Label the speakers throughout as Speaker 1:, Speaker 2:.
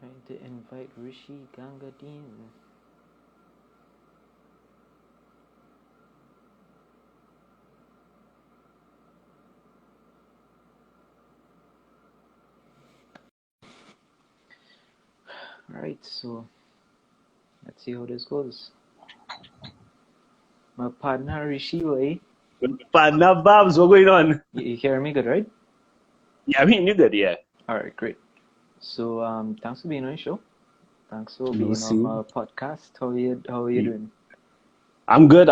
Speaker 1: Trying to invite Rishi Gangadeen. Alright, so let's see how this goes. My partner Rishi, boy.
Speaker 2: Partner Babs, what's going on?
Speaker 1: You hear me good, right?
Speaker 2: Yeah, I mean, you good, yeah.
Speaker 1: Alright, great. So thanks for being on the show. Thanks for
Speaker 2: No,
Speaker 1: being
Speaker 2: see.
Speaker 1: on my podcast. How are you doing?
Speaker 2: I'm good.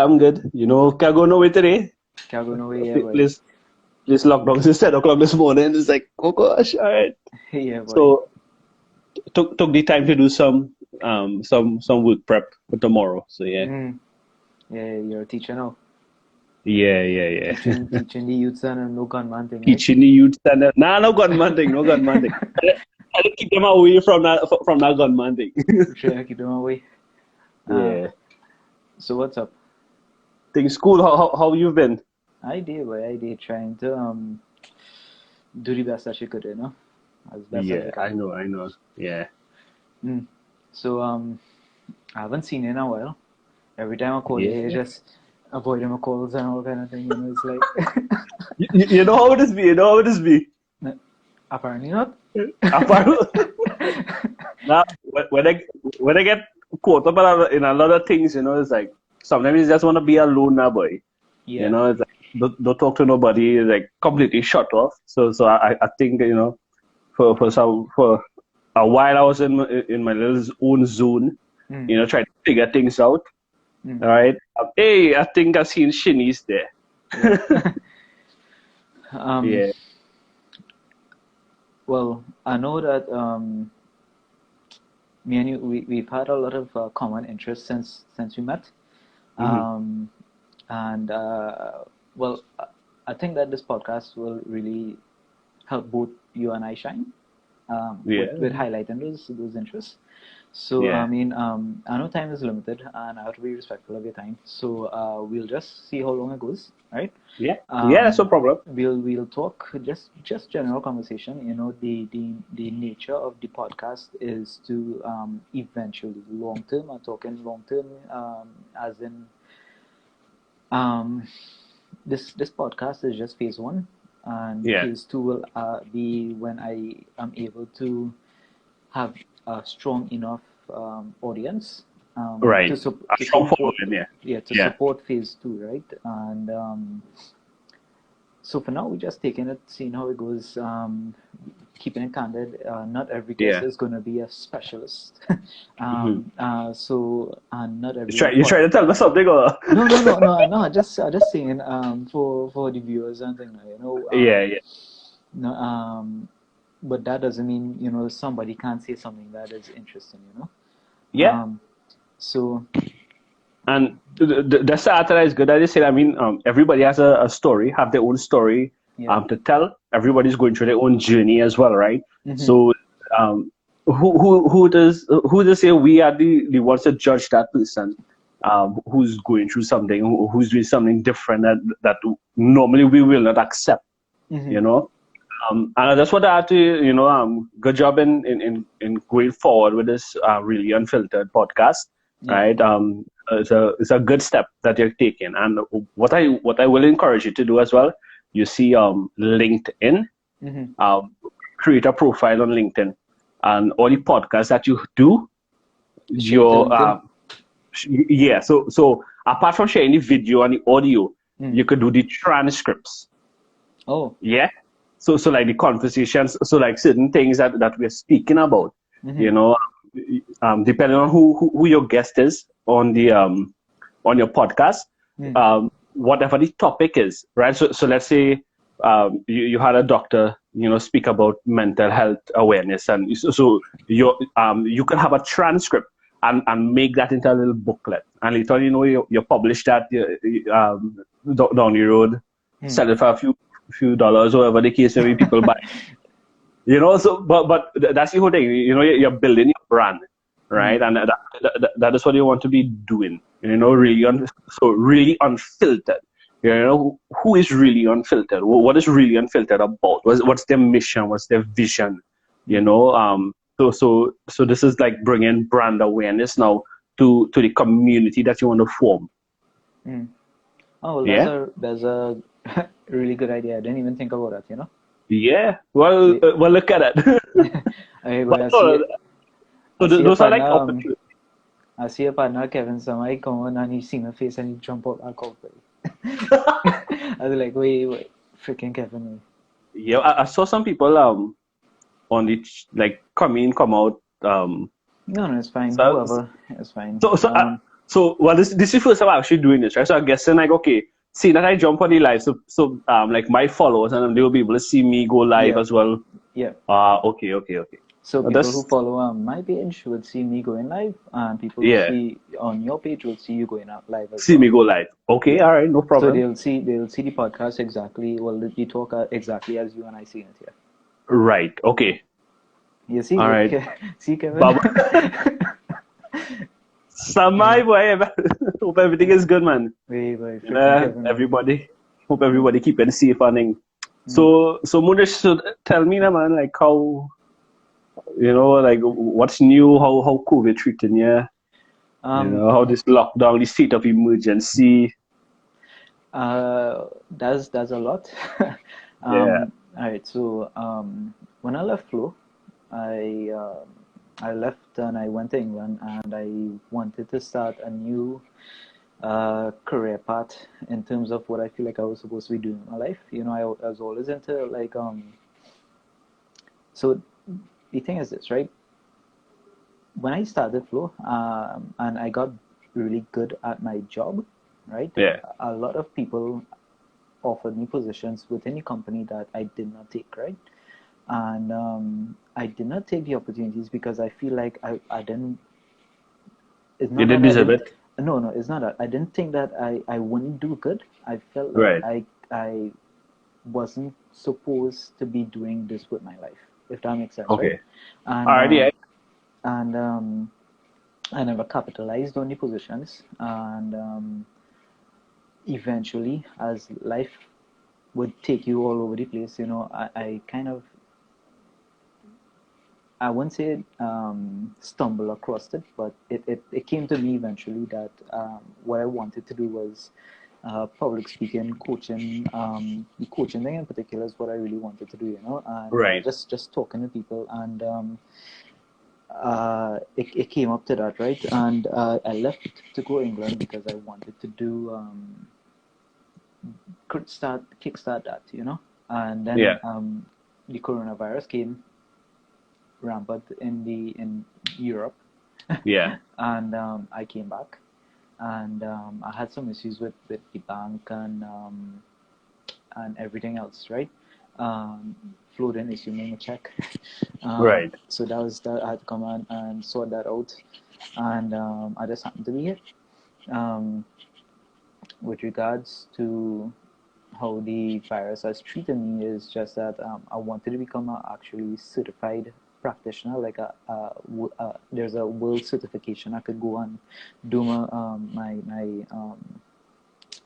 Speaker 2: You know, can't go nowhere today.
Speaker 1: Can't go nowhere, yeah, boy.
Speaker 2: This lockdown since 10 o'clock this morning. It's like, oh gosh, all right.
Speaker 1: Yeah, boy.
Speaker 2: So, took the time to do some work prep for tomorrow. So, yeah.
Speaker 1: Yeah, you're a teacher now.
Speaker 2: Yeah.
Speaker 1: Teaching the youths and no gunman thing, right?
Speaker 2: Teaching the youth standard. Nah, no gunman thing. I keep them away from that gunman thing.
Speaker 1: Try to keep them away.
Speaker 2: Yeah.
Speaker 1: So what's up?
Speaker 2: Things cool. How you been?
Speaker 1: I did trying to do the best that she could, as best as I
Speaker 2: Yeah,
Speaker 1: can.
Speaker 2: I know. Yeah.
Speaker 1: So I haven't seen you in a while. Every time I call you,
Speaker 2: Yeah.
Speaker 1: you just avoiding my calls and all kind of thing. It's like
Speaker 2: You know how it is be.
Speaker 1: apparently not.
Speaker 2: Now, when I get caught up in a lot of things, it's like sometimes you just want to be alone now, boy.
Speaker 1: Yeah.
Speaker 2: It's like don't talk to nobody. It's like completely shut off. So I think for a while I was in my little own zone, trying to figure things out. All right. Hey, I think I seen Shini's there. Yeah.
Speaker 1: Well, I know that me and you, we've had a lot of common interests since we met. And well, I think that this podcast will really help both you and I shine with highlighting those interests. So
Speaker 2: Yeah.
Speaker 1: I mean, I know time is limited, and I have to be respectful of your time. So we'll just see how long it goes, right?
Speaker 2: Yeah. That's no problem.
Speaker 1: We'll talk just general conversation. The nature of the podcast is to eventually long term. I'm talking long term, as in this podcast is just phase one, and phase two will be when I am able to have a strong enough audience
Speaker 2: Right.
Speaker 1: to support phase two, right? And so for now, we're just taking it, seeing how it goes, keeping it candid. Not every guest is going to be a specialist. So not every.
Speaker 2: You trying to tell me something or?
Speaker 1: No. Just saying for the viewers and things, No, but that doesn't mean somebody can't say something that is interesting,
Speaker 2: Yeah.
Speaker 1: So.
Speaker 2: And the satire is good. I just said, everybody has a story, have their own story to tell. Everybody's going through their own journey as well, right? So, who does say we are the ones to judge that person who's going through something, who's doing something different that normally we will not accept, And I just want to add to good job in going forward with this really unfiltered podcast, right? It's a good step that you're taking, and what I will encourage you to do as well. You see, LinkedIn, create a profile on LinkedIn, and all the podcasts that you do, So apart from sharing the video and the audio, you could do the transcripts.
Speaker 1: Oh.
Speaker 2: Yeah. So like the conversations, so like certain things that we're speaking about, depending on who your guest is on the on your podcast, whatever the topic is, right? So let's say you had a doctor, speak about mental health awareness, and so you can have a transcript and make that into a little booklet, and later on, you publish that down the road, sell it for a few dollars, or whatever the case may be, people buy. So but that's the whole thing. You're building your brand, right? And that is what you want to be doing. Really unfiltered. Who is really unfiltered? What is really unfiltered about? What's their mission? What's their vision? So this is like bringing brand awareness now to the community that you want to form.
Speaker 1: Mm. Oh, well,
Speaker 2: Yeah.
Speaker 1: that's a really good idea. I didn't even think about that, you know.
Speaker 2: Yeah. Well,
Speaker 1: Wait,
Speaker 2: well, look at that.
Speaker 1: well,
Speaker 2: But no,
Speaker 1: I
Speaker 2: so
Speaker 1: see a
Speaker 2: those are like
Speaker 1: partner.
Speaker 2: opportunities.
Speaker 1: I see a partner, Kevin. Somebody come on and he see my face and he jump out like coffee. I was like, wait, freaking Kevin.
Speaker 2: Yeah, I saw some people on the like come in, come out.
Speaker 1: No, it's fine.
Speaker 2: So
Speaker 1: Whoever, it's fine.
Speaker 2: so so well, this is first time I'm actually doing this, right? So I'm guessing like, okay, see that I jump on the live, so like my followers and they will be able to see me go live
Speaker 1: Yeah,
Speaker 2: as well.
Speaker 1: yeah.
Speaker 2: Okay.
Speaker 1: So
Speaker 2: Well,
Speaker 1: people who
Speaker 2: that's
Speaker 1: follow my page will see me going live, and people who
Speaker 2: yeah.
Speaker 1: see on your page will see you going out live as
Speaker 2: See
Speaker 1: well.
Speaker 2: me go live. Okay,
Speaker 1: Yeah.
Speaker 2: all right, no
Speaker 1: So
Speaker 2: problem.
Speaker 1: they'll see the podcast exactly. Well, the talk exactly as you and I see it here.
Speaker 2: Right. Okay.
Speaker 1: You see,
Speaker 2: All right.
Speaker 1: see Kevin.
Speaker 2: Baba. Samai boy. Hope everything is good, man.
Speaker 1: Wait, freaking Kevin.
Speaker 2: Everybody. Hope everybody keeping safe and thing.
Speaker 1: Mm.
Speaker 2: So Munesh, so tell me now, man, like how like what's new, how COVID treating you,
Speaker 1: Um,
Speaker 2: how this lockdown, this state of emergency.
Speaker 1: that's a lot.
Speaker 2: Yeah.
Speaker 1: All right. So when I left Flow, I I left and I went to England and I wanted to start a new career path in terms of what I feel like I was supposed to be doing in my life. You know, I was always into like So the thing is this, right? When I started Flow, and I got really good at my job, right?
Speaker 2: Yeah.
Speaker 1: A lot of people offered me positions within the company that I did not take, right? And I did not take the opportunities because I feel like I didn't. It's
Speaker 2: You
Speaker 1: not
Speaker 2: did
Speaker 1: that I
Speaker 2: deserve
Speaker 1: didn't.
Speaker 2: it.
Speaker 1: No, it's not that. I didn't think that I wouldn't do good. I felt like
Speaker 2: Right.
Speaker 1: I wasn't supposed to be doing this with my life, if that makes sense, right?
Speaker 2: Okay.
Speaker 1: And
Speaker 2: Alrighty.
Speaker 1: and I never capitalized on the positions, and eventually, as life would take you all over the place, you know, I kind of, I wouldn't say stumble across it, but it came to me eventually that what I wanted to do was public speaking, coaching. The coaching thing in particular is what I really wanted to do, you know, and
Speaker 2: Right.
Speaker 1: just talking to people, and it came up to that, right? And I left to go England because I wanted to do kickstart that, you know, and then
Speaker 2: Yeah.
Speaker 1: the coronavirus came rampant in Europe,
Speaker 2: Yeah.
Speaker 1: and I came back, and I had some issues with the bank and everything else, right? Flow didn't issue me a check,
Speaker 2: Right.
Speaker 1: so that was that. I had to come and sort that out, and I just happened to be here. Um, with regards to how the virus has treated me is just that I wanted to become a actually certified practitioner, like there's a world certification I could go and do my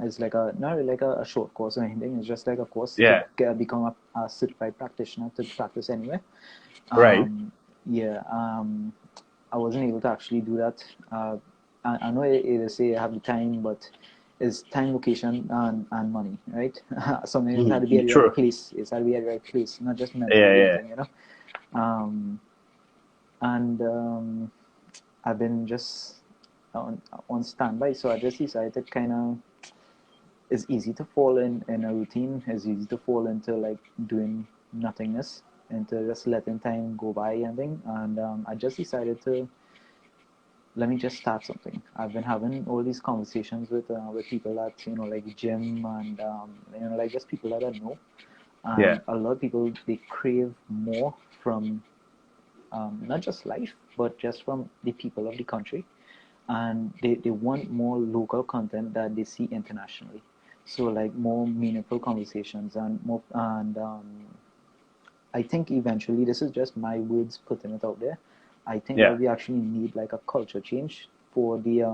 Speaker 1: it's like a not really like a short course or anything. It's just like a course to
Speaker 2: Yeah.
Speaker 1: become a certified practitioner to practice anywhere.
Speaker 2: Right.
Speaker 1: Yeah, I wasn't able to actually do that. I know they say I have the time, but it's time, location, and money, right? Sometimes it had to be at the right
Speaker 2: True.
Speaker 1: place. It's had to be at the right place, not just
Speaker 2: Yeah.
Speaker 1: mentally
Speaker 2: Yeah.
Speaker 1: anything, you know. Um, and I've been just on standby, so I just decided kind of it's easy to fall in a routine. It's easy to fall into like doing nothingness, into just letting time go by and thing. And I just decided to let me just start something. I've been having all these conversations with people at like gym and like just people that I know,
Speaker 2: Yeah.
Speaker 1: and a lot of people they crave more from not just life but just from the people of the country, and they want more local content that they see internationally. So like more meaningful conversations and more and I think eventually, this is just my words putting it out there. I think that
Speaker 2: Yeah.
Speaker 1: we actually need like a culture change for the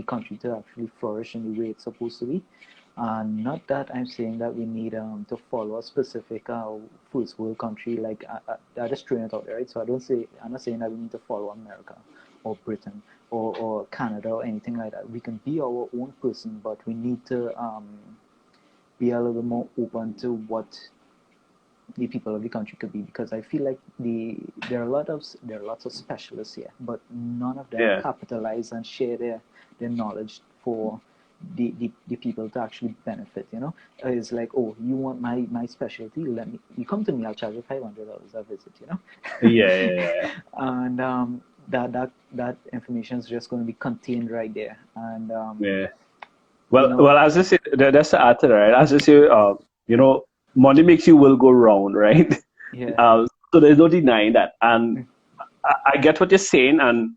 Speaker 1: country to actually flourish in the way it's supposed to be. Not that I'm saying that we need to follow a specific first world country. Like I just throwing it out there, right? So I'm not saying that we need to follow America or Britain or Canada or anything like that. We can be our own person, but we need to be a little bit more open to what the people of the country could be, because I feel like there are lots of specialists here, but none of them capitalize and share their knowledge for the people to actually benefit. It's like, oh, you want my specialty? You come to me, I'll charge you $500 a visit.
Speaker 2: Yeah.
Speaker 1: And that information is just going to be contained right there. And
Speaker 2: yeah. Well, as I say, that's the add to that, right? As I say, money makes you will go round, right?
Speaker 1: Yeah.
Speaker 2: So there's no denying that, and I get what you're saying, and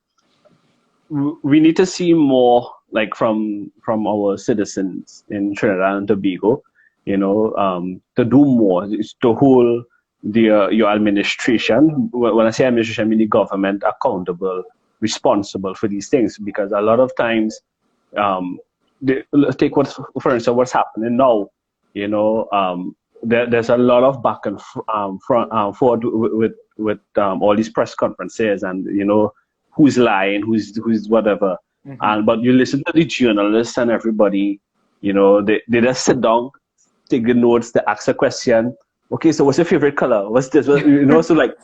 Speaker 2: we need to see more, like from our citizens in Trinidad and Tobago, to do more, to hold your administration. When I say administration, I mean the government accountable, responsible for these things, because a lot of times, take for instance, what's happening now. There's a lot of back and forward with all these press conferences, and who's lying, who's whatever. But you listen to the journalists and everybody, they just sit down, take the notes, they ask a question. Okay, so what's your favorite color? What's this? So like,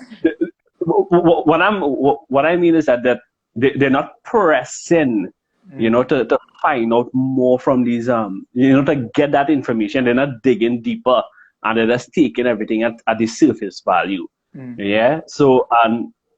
Speaker 2: what I mean is that they're not pressing, to find out more from these, to get that information. They're not digging deeper, and they're just taking everything at the surface value. Yeah. So,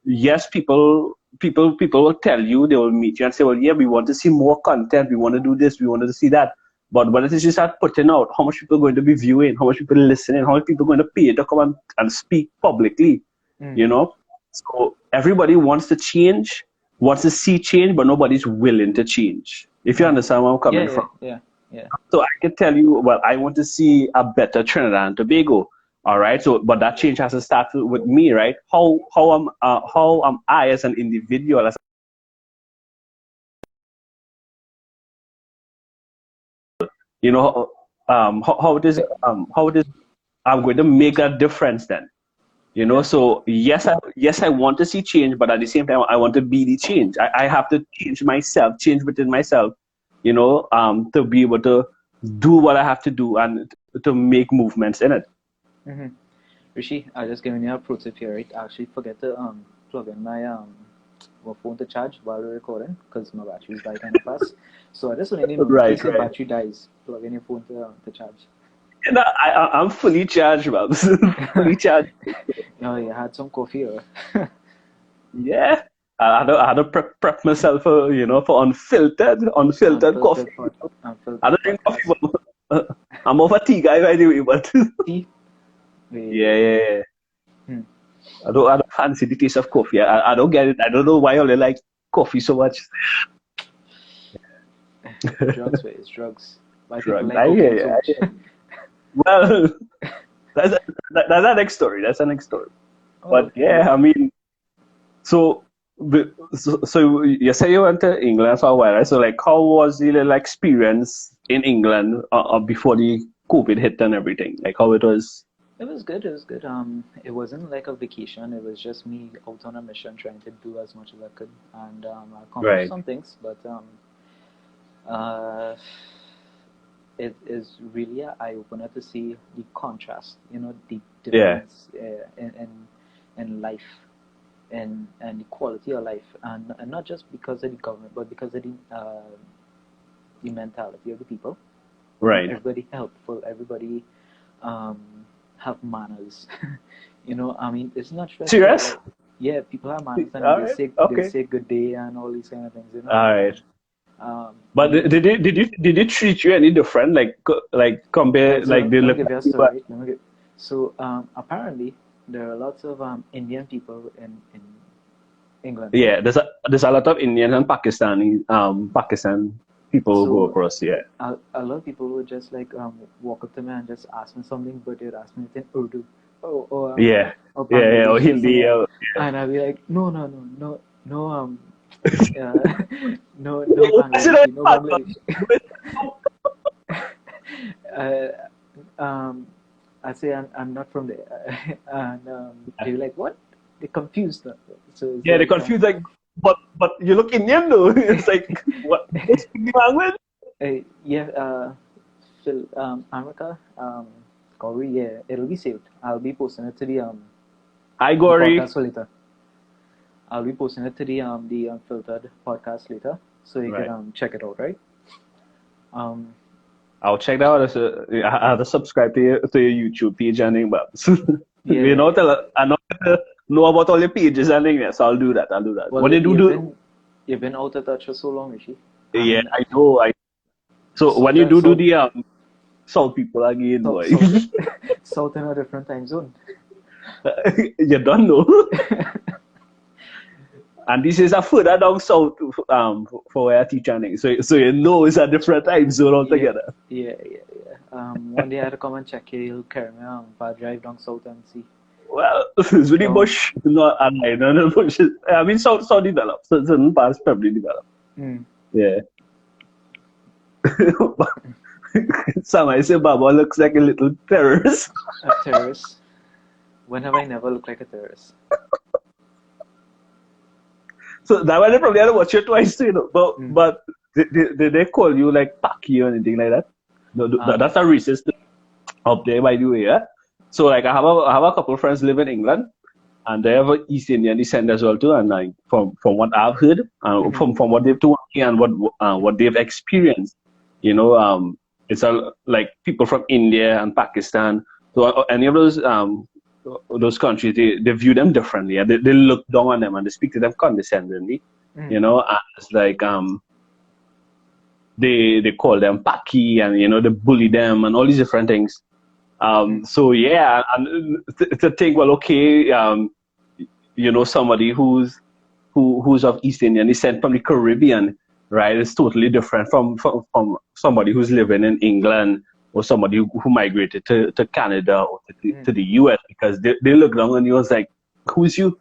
Speaker 2: yes, people will tell you, they will meet you and say, well, yeah, we want to see more content, we want to do this, we want to see that. But when it is you start putting out, how much people are going to be viewing, how much people are listening, how much people are going to pay to come and speak publicly, So everybody wants to change, wants to see change, but nobody's willing to change. If you understand where I'm coming from.
Speaker 1: Yeah.
Speaker 2: So I can tell you, well, I want to see a better Trinidad and Tobago. All right. So, but that change has to start with me, right? How am I as an individual, how it is I'm going to make a difference then. So yes, I want to see change, but at the same time, I want to be the change. I have to change myself, change within myself, to be able to do what I have to do and to make movements in it.
Speaker 1: Rishi, I just giving you a pro tip here, right? I actually forget to plug in my phone to charge while we're recording, because my battery is dying kind of fast. So I just want to know, in case your battery dies, plug in your phone to charge.
Speaker 2: I'm fully charged, man. Fully charged.
Speaker 1: You had some coffee, or?
Speaker 2: Yeah, I had to prep myself for unfiltered coffee. I don't drink coffee, but I'm over tea guy by the way. But
Speaker 1: tea?
Speaker 2: Yeah. I don't fancy the taste of coffee. I don't get it. I don't know why I like coffee so much.
Speaker 1: Drugs, it's drugs. Why
Speaker 2: drugs. I hear you. Well, that's the next story. That's the next story. But yeah, I mean, so you say you went to England for a while, right? So like, how was the little experience in England before the COVID hit and everything? Like how it was?
Speaker 1: It was good. It wasn't like a vacation. It was just me out on a mission, trying to do as much as I could, and I accomplished some things. But it is really an eye-opener to see the contrast, the difference in life and the quality of life, and not just because of the government, but because of the mentality of the people.
Speaker 2: Right.
Speaker 1: Everybody helpful. Everybody have manners. I mean, it's not stressful.
Speaker 2: Serious?
Speaker 1: Yeah, people have manners, and they say good day and all these kind of things.
Speaker 2: All right. But did they treat you any different? Like compare like they look.
Speaker 1: So apparently there are lots of Indian people in England.
Speaker 2: Yeah, there's a lot of Indian and Pakistani Pakistan people who go across. Yeah.
Speaker 1: A lot of people would just like walk up to me and just ask me something, but they'd ask me in Urdu. Or
Speaker 2: Hindi.
Speaker 1: And I'd be like, no, no Bangladeshi, no Bangladeshi. uh, I say I'm not from there, and they're like, what? They're confused. So it's
Speaker 2: Yeah, they're
Speaker 1: like,
Speaker 2: confused. Like, but you look Indian though. It's like, what? You don't speak the language?
Speaker 1: yeah, Phil, America, Corey, yeah, it'll be saved. I'll be posting it to
Speaker 2: Hi,
Speaker 1: the
Speaker 2: Gory.
Speaker 1: podcast for later. I'll be posting it to the Unfiltered podcast later, so you can
Speaker 2: Right.
Speaker 1: check it out, right? Um,
Speaker 2: I'll check that out. I have to subscribe to your YouTube page and thing, but
Speaker 1: yeah,
Speaker 2: you
Speaker 1: yeah,
Speaker 2: know,
Speaker 1: yeah.
Speaker 2: I know about all your pages and thing, so I'll do that. I'll do that.
Speaker 1: Well,
Speaker 2: What they do,
Speaker 1: you've been out of touch for so long, Rishi. I
Speaker 2: yeah,
Speaker 1: mean,
Speaker 2: I know. So when you
Speaker 1: Southern,
Speaker 2: do
Speaker 1: South,
Speaker 2: the South people again,
Speaker 1: South,
Speaker 2: boy,
Speaker 1: South, South in a different time zone.
Speaker 2: you don't know. And this is a further down south for where I teach and thing. So you know it's a different time zone
Speaker 1: Yeah,
Speaker 2: altogether.
Speaker 1: yeah. One day I had to come and check here. You'll carry me if I drive down south and see.
Speaker 2: Well, it's really
Speaker 1: Down.
Speaker 2: bush, not and no bush. I mean, south developed, so certain parts probably developed.
Speaker 1: Mm.
Speaker 2: Yeah. Some I say Baba looks like a little terrorist.
Speaker 1: A terrorist. When have I never looked like a terrorist?
Speaker 2: So that why they probably had to watch you twice, you know. But did they call you like Paki or anything like that? No, that's a racist thing up there, by the way. Yeah. So like I have a couple of friends live in England, and they have East Indian descent as well too. And like from what I've heard, from what they've told me and what they've experienced, you know, it's like people from India and Pakistan. So any of those countries, they view them differently. And they look down on them and they speak to them condescendingly. You know, and it's like they call them Paki and you know they bully them and all these different things. So yeah, and to think, well, okay, you know, somebody who's of East Indian descent from the Caribbean, right? It's totally different from somebody who's living in England or somebody who migrated to Canada or to the US, because they look down on you as like, who's you?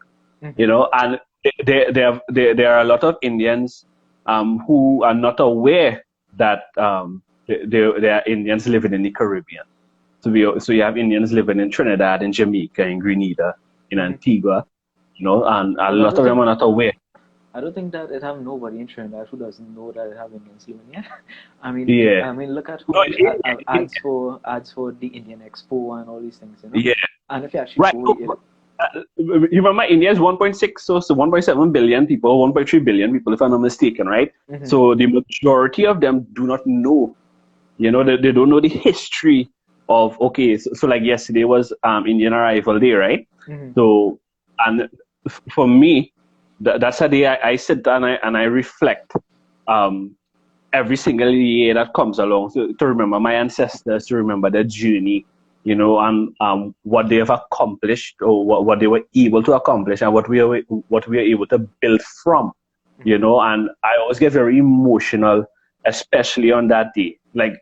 Speaker 2: You know, and there are a lot of Indians who are not aware that there are Indians living in the Caribbean. So you have Indians living in Trinidad, in Jamaica, in Grenada, in Antigua, you know, and a lot of them are not aware.
Speaker 1: I don't think that it have nobody in Trinidad who doesn't know that it have Indians living here. I mean, look at how ads for the Indian Expo and all these things, you know.
Speaker 2: Yeah.
Speaker 1: And if you actually go,
Speaker 2: you remember India is 1.6, so 1.7 billion people, 1.3 billion people, if I'm not mistaken, right? So the majority of them do not know, you know, they don't know the history of, okay, so like yesterday was Indian Arrival Day, right? So, and for me, that's a day I sit and I reflect every single year that comes along to remember my ancestors, to remember their journey, you know, and what they have accomplished or what they were able to accomplish and what we are able to build from, you know. And I always get very emotional, especially on that day. Like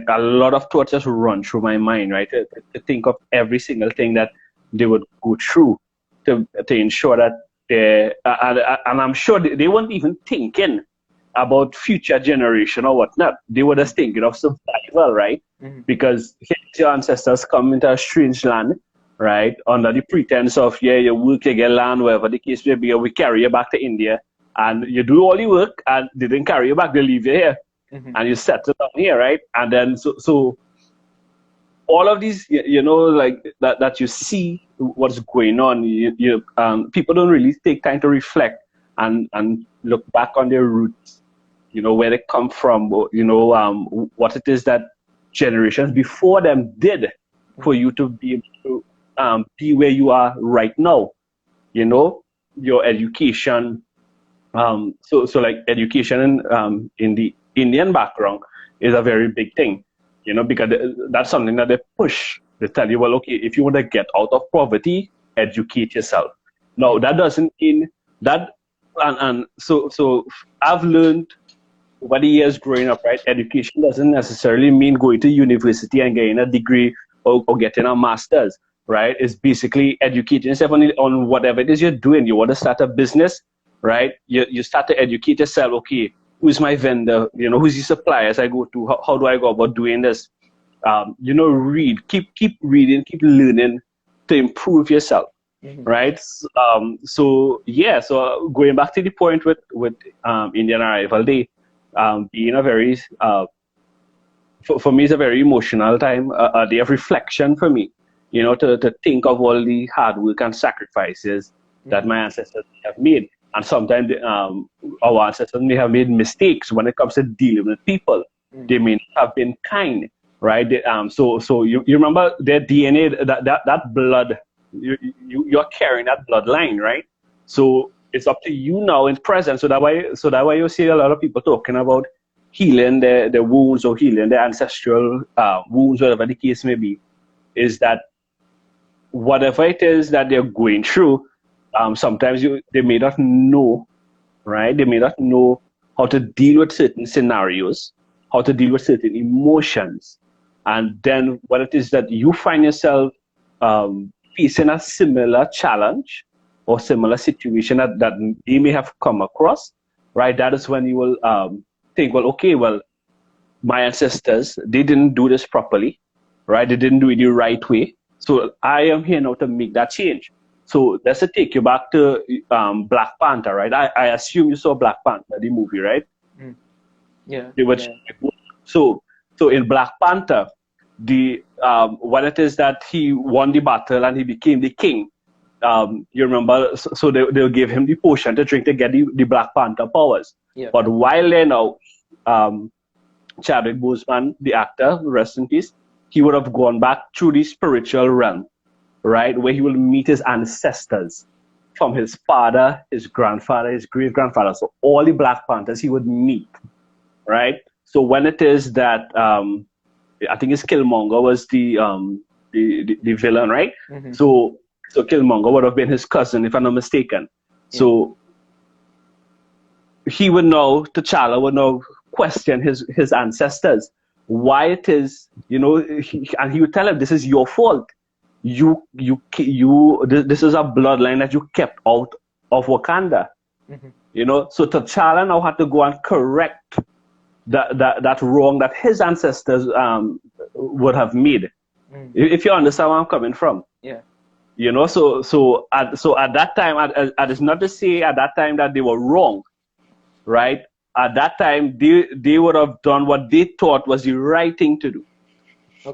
Speaker 2: a lot of thoughts just run through my mind, right? To think of every single thing that they would go through to ensure that and I'm sure they weren't even thinking about future generation or whatnot. They were just thinking of survival, right? Because your ancestors come into a strange land, right? Under the pretense of, yeah, you work, you get land, whatever the case may be, or we carry you back to India, and you do all the work, and they didn't carry you back, they leave you here, and you settle down here, right? And then so all of these, you know, like that you see what's going on. People don't really take time to reflect and look back on their roots, you know, where they come from, you know, what it is that generations before them did for you to be able to be where you are right now. You know, your education. So like education in the Indian background is a very big thing. You know, because that's something that they push. They tell you, well, okay, if you want to get out of poverty, educate yourself. No, that doesn't mean that. And so I've learned over the years growing up, right? Education doesn't necessarily mean going to university and getting a degree or getting a master's, right? It's basically educating yourself on whatever it is you're doing. You want to start a business, right? You start to educate yourself. Okay, who's my vendor? You know, who's the suppliers I go to? How do I go about doing this? read, keep reading, keep learning to improve yourself, right? So going back to the point with Indian Arrival Day, being a very for me, it's a very emotional time, a day of reflection for me, to think of all the hard work and sacrifices that my ancestors have made. And sometimes our ancestors may have made mistakes when it comes to dealing with people. They may not have been kind, right? So you remember their DNA, that blood, you're carrying that bloodline, right? So it's up to you now in present. So that why you see a lot of people talking about healing their wounds or healing their ancestral wounds, whatever the case may be, is that whatever it is that they're going through, sometimes they may not know, right? They may not know how to deal with certain scenarios, how to deal with certain emotions. And then what it is that you find yourself facing a similar challenge or similar situation that they may have come across, right? That is when you will think, well, okay, well, my ancestors, they didn't do this properly, right? They didn't do it the right way. So I am here now to make that change. So let's take you back to Black Panther, right? I assume you saw Black Panther, the movie, right?
Speaker 1: Yeah.
Speaker 2: So in Black Panther, the what it is that he won the battle and he became the king. You remember? So they'll give him the potion to drink to get the Black Panther powers.
Speaker 1: Yeah.
Speaker 2: But while there now, Chadwick Boseman, the actor, rest in peace, he would have gone back through the spiritual realm, right, where he will meet his ancestors from his father, his grandfather, his great-grandfather. So all the Black Panthers he would meet, right? So when it is that, I think it's Killmonger was the villain, right? So Killmonger would have been his cousin, if I'm not mistaken. Yeah. So he would know, T'Challa would know, question his ancestors, why it is, and he would tell him, this is your fault. This is a bloodline that you kept out of Wakanda. So T'Challa now had to go and correct that wrong that his ancestors would have made. If you understand where I'm coming from.
Speaker 1: Yeah.
Speaker 2: So at that time, and it's not to say at that time that they were wrong, right? At that time, they would have done what they thought was the right thing to do,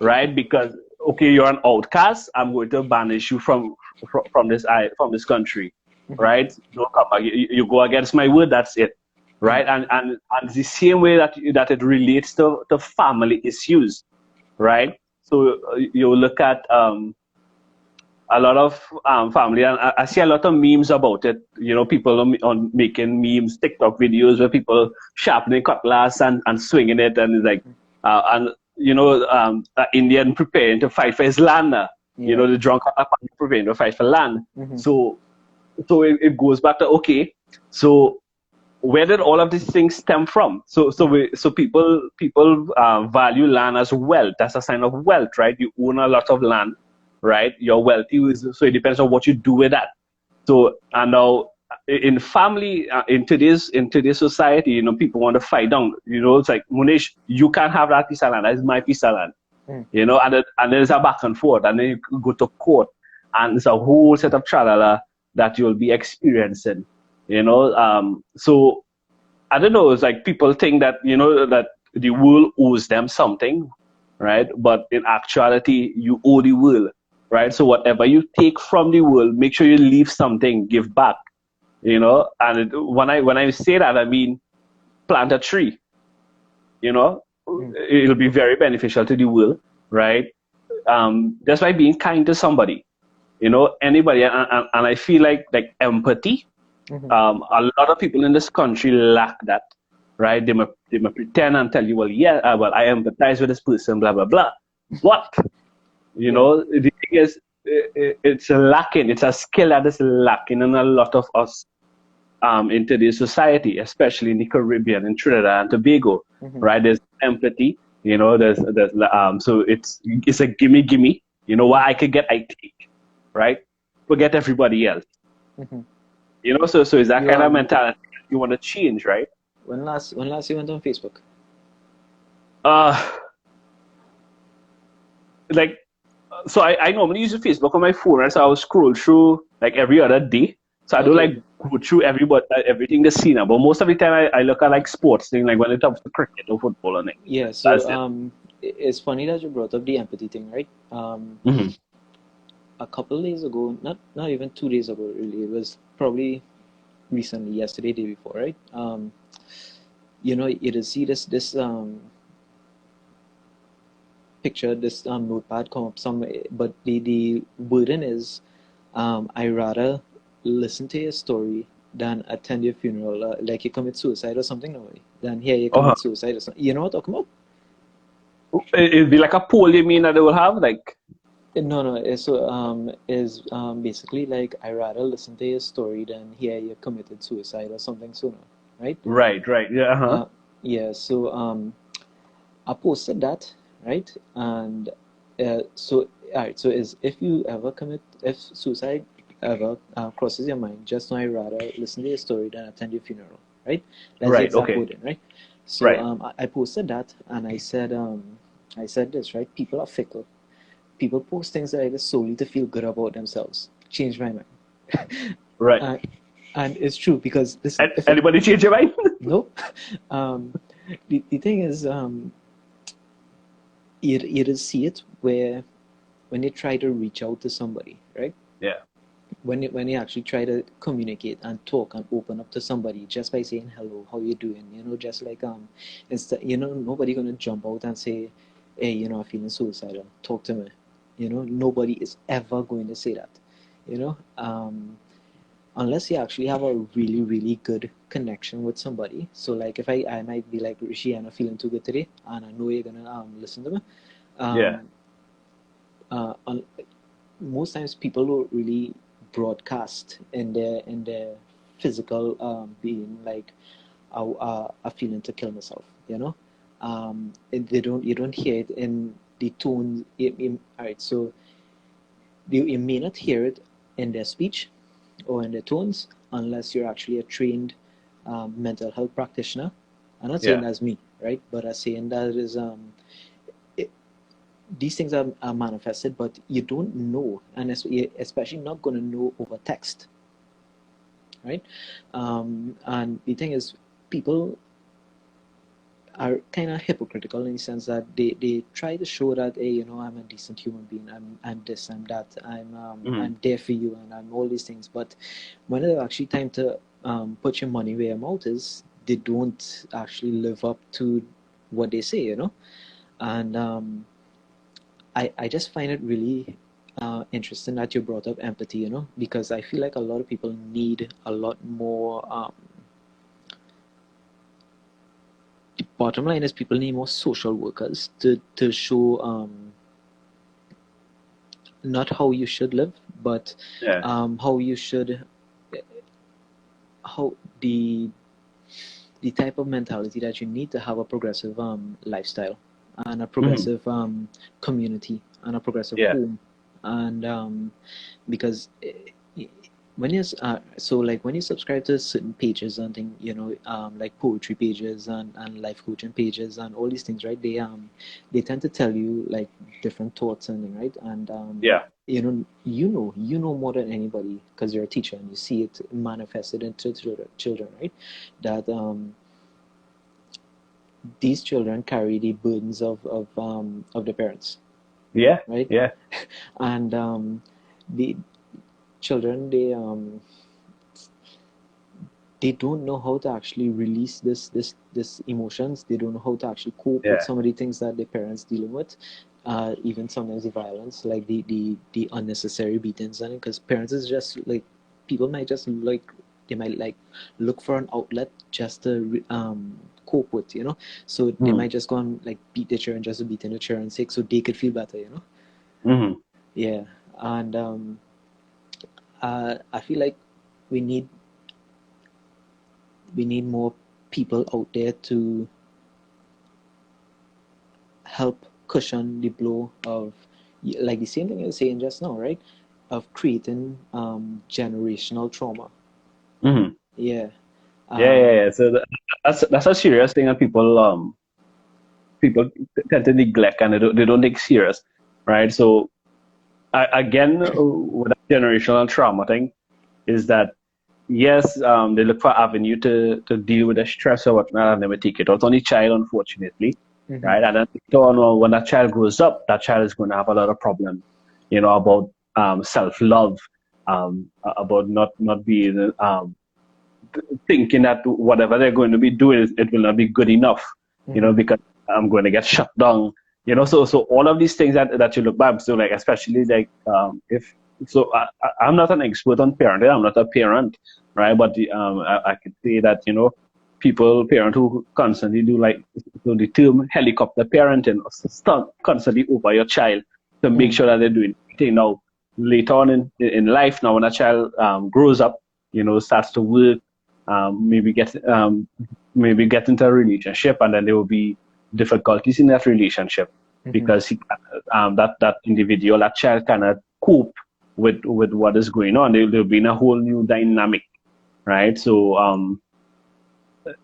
Speaker 2: right? Because, okay, you're an outcast. I'm going to banish you from this country, right? Don't come back. You go against my word. That's it, right? And the same way that it relates to family issues, right? So you look at a lot of family, and I see a lot of memes about it. People on making memes, TikTok videos where people sharpening cutlass and swinging it, and it's like, an Indian preparing to fight for his land. The drunk preparing to fight for land. So it goes back to, okay, so where did all of these things stem from? So people value land as wealth. That's a sign of wealth, right? You own a lot of land, right? You're wealthy, so it depends on what you do with that. So, and now in family, in today's society, people want to fight down. It's like, Munish, you can't have that piece of land. That is my piece of land. And there's a back and forth, and then you go to court, and it's a whole set of tralala that you'll be experiencing. So I don't know. It's like people think that that the world owes them something, right? But in actuality, you owe the world. Right, so whatever you take from the world, make sure you leave something, give back. And when I say that, I mean plant a tree. It'll be very beneficial to the world, right? That's why being kind to somebody, anybody, and I feel like empathy. A lot of people in this country lack that, right? They may pretend and tell you, well, yeah, I empathize with this person, blah blah blah. What? The thing is, it's lacking. It's a skill that is lacking in a lot of us in today's society, especially in the Caribbean, in Trinidad and Tobago, right? There's empathy, there's so it's a gimme. What I could get, I take, right? Forget everybody else. So is that kind of mentality you want to change, right?
Speaker 1: When last you went on Facebook?
Speaker 2: like, so I normally use Facebook on my phone, right? So I will scroll through like every other day. So I don't
Speaker 1: Okay.
Speaker 2: like go through everything the scene. But most of the time I look at like sports thing, like when it comes to cricket or football and thing.
Speaker 1: Yeah. So
Speaker 2: That's it.
Speaker 1: it's funny that you brought up the empathy thing, right?
Speaker 2: Hmm.
Speaker 1: A couple days ago, not even 2 days ago, really. It was probably recently, yesterday, day before, right? You just see this picture, this notepad come up somewhere, but the burden is, I rather listen to your story than attend your funeral. Like you commit suicide or something, no way. Than hear you
Speaker 2: Uh-huh.
Speaker 1: commit suicide or something. You know what I'm talking about?
Speaker 2: It'd be like a poll, you mean, that they will have, like.
Speaker 1: No, no. Is basically like I rather listen to your story than hear you committed suicide or something sooner, right?
Speaker 2: Right, right, yeah, uh-huh.
Speaker 1: Uh, yeah. So I posted that, right? And so, all right. So is if suicide ever crosses your mind, just know I rather listen to your story than attend your funeral, right? That's the
Speaker 2: Right,
Speaker 1: exact
Speaker 2: okay.
Speaker 1: wording, right? So
Speaker 2: Right.
Speaker 1: I posted that, and I said this, right? People are fickle. People post things that either solely to feel good about themselves. Change my mind.
Speaker 2: Right.
Speaker 1: uh, and it's true because listen, if it
Speaker 2: Anybody change your mind?
Speaker 1: no, um, the thing is, you just see it where when you try to reach out to somebody, right?
Speaker 2: Yeah.
Speaker 1: When you actually try to communicate and talk and open up to somebody just by saying hello, how you doing, just like instead, nobody gonna jump out and say, hey, I'm feeling suicidal, talk to me. Nobody is ever going to say that, unless you actually have a really really good connection with somebody. So like if I might be like, Rishi, I'm not feeling too good today, and I know you're gonna listen to me.
Speaker 2: Yeah.
Speaker 1: um, on, most times people don't really broadcast in their physical being, like a feeling to kill myself, they don't, you don't hear it in the tone. All right, so you may not hear it in their speech or in their tones unless you're actually a trained mental health practitioner. I'm not saying
Speaker 2: Yeah.
Speaker 1: that's me, right? But I'm saying that is it, these things are manifested, but you don't know, and you're especially not going to know over text, right? And the thing is, people are kind of hypocritical in the sense that they try to show that, hey, I'm a decent human being, I'm this, I'm that,
Speaker 2: Hmm.
Speaker 1: I'm there for you, and I'm all these things. But when it's actually time to put your money where your mouth is, they don't actually live up to what they say, and I just find it really interesting that you brought up empathy, because I feel like a lot of people need a lot more. The bottom line is people need more social workers to show not how you should live, but
Speaker 2: Yeah.
Speaker 1: how you should, how the type of mentality that you need to have a progressive lifestyle and a
Speaker 2: Hmm.
Speaker 1: progressive community and a progressive
Speaker 2: Yeah.
Speaker 1: home, and because when you so like when you subscribe to certain pages and thing, like poetry pages and life coaching pages and all these things, right? They tend to tell you like different thoughts and thing, right? And
Speaker 2: Yeah.
Speaker 1: you know more than anybody because you're a teacher and you see it manifested into children, right? That these children carry the burdens of the parents,
Speaker 2: Yeah.
Speaker 1: right?
Speaker 2: Yeah.
Speaker 1: And the children, they don't know how to actually release this emotions. They don't know how to actually cope with
Speaker 2: Yeah.
Speaker 1: some of the things that their parents dealing with, even sometimes the violence, like the unnecessary beatings, and because parents is just like, people might just like, they might like look for an outlet just to cope with, so they
Speaker 2: Hmm.
Speaker 1: might just go and like beat the children just to beat in the children's sake so they could feel better,
Speaker 2: Hmm.
Speaker 1: yeah. And I feel like we need we need more people out there to help cushion the blow of, like the same thing you're saying just now, right? Of creating generational trauma.
Speaker 2: Hmm.
Speaker 1: Yeah.
Speaker 2: Yeah, yeah,
Speaker 1: Um,
Speaker 2: yeah. So that's a serious thing, and people tend to neglect and they don't take serious. right? So again, with that generational trauma thing, is that yes, they look for avenue to deal with the stress or whatnot, and they will take it out on the child, unfortunately,
Speaker 1: Mm-hmm.
Speaker 2: right? And then later on, when that child grows up, that child is going to have a lot of problems, about self-love, about not being thinking that whatever they're going to be doing, it will not be good enough,
Speaker 1: Mm-hmm.
Speaker 2: because I'm going to get shut down, so all of these things that you look back, so like, especially like, if so I'm not an expert on parenting, I'm not a parent, right? But I could say that, parent who constantly do, like, so the term helicopter parenting, start constantly over your child to make
Speaker 1: Mm-hmm.
Speaker 2: sure that they're doing everything. Now later on in life, now when a child grows up, starts to work, maybe get into a relationship, and then there will be difficulties in that relationship
Speaker 1: Mm-hmm.
Speaker 2: because that individual, that child, cannot cope with what is going on. They'll be in a whole new dynamic, right? So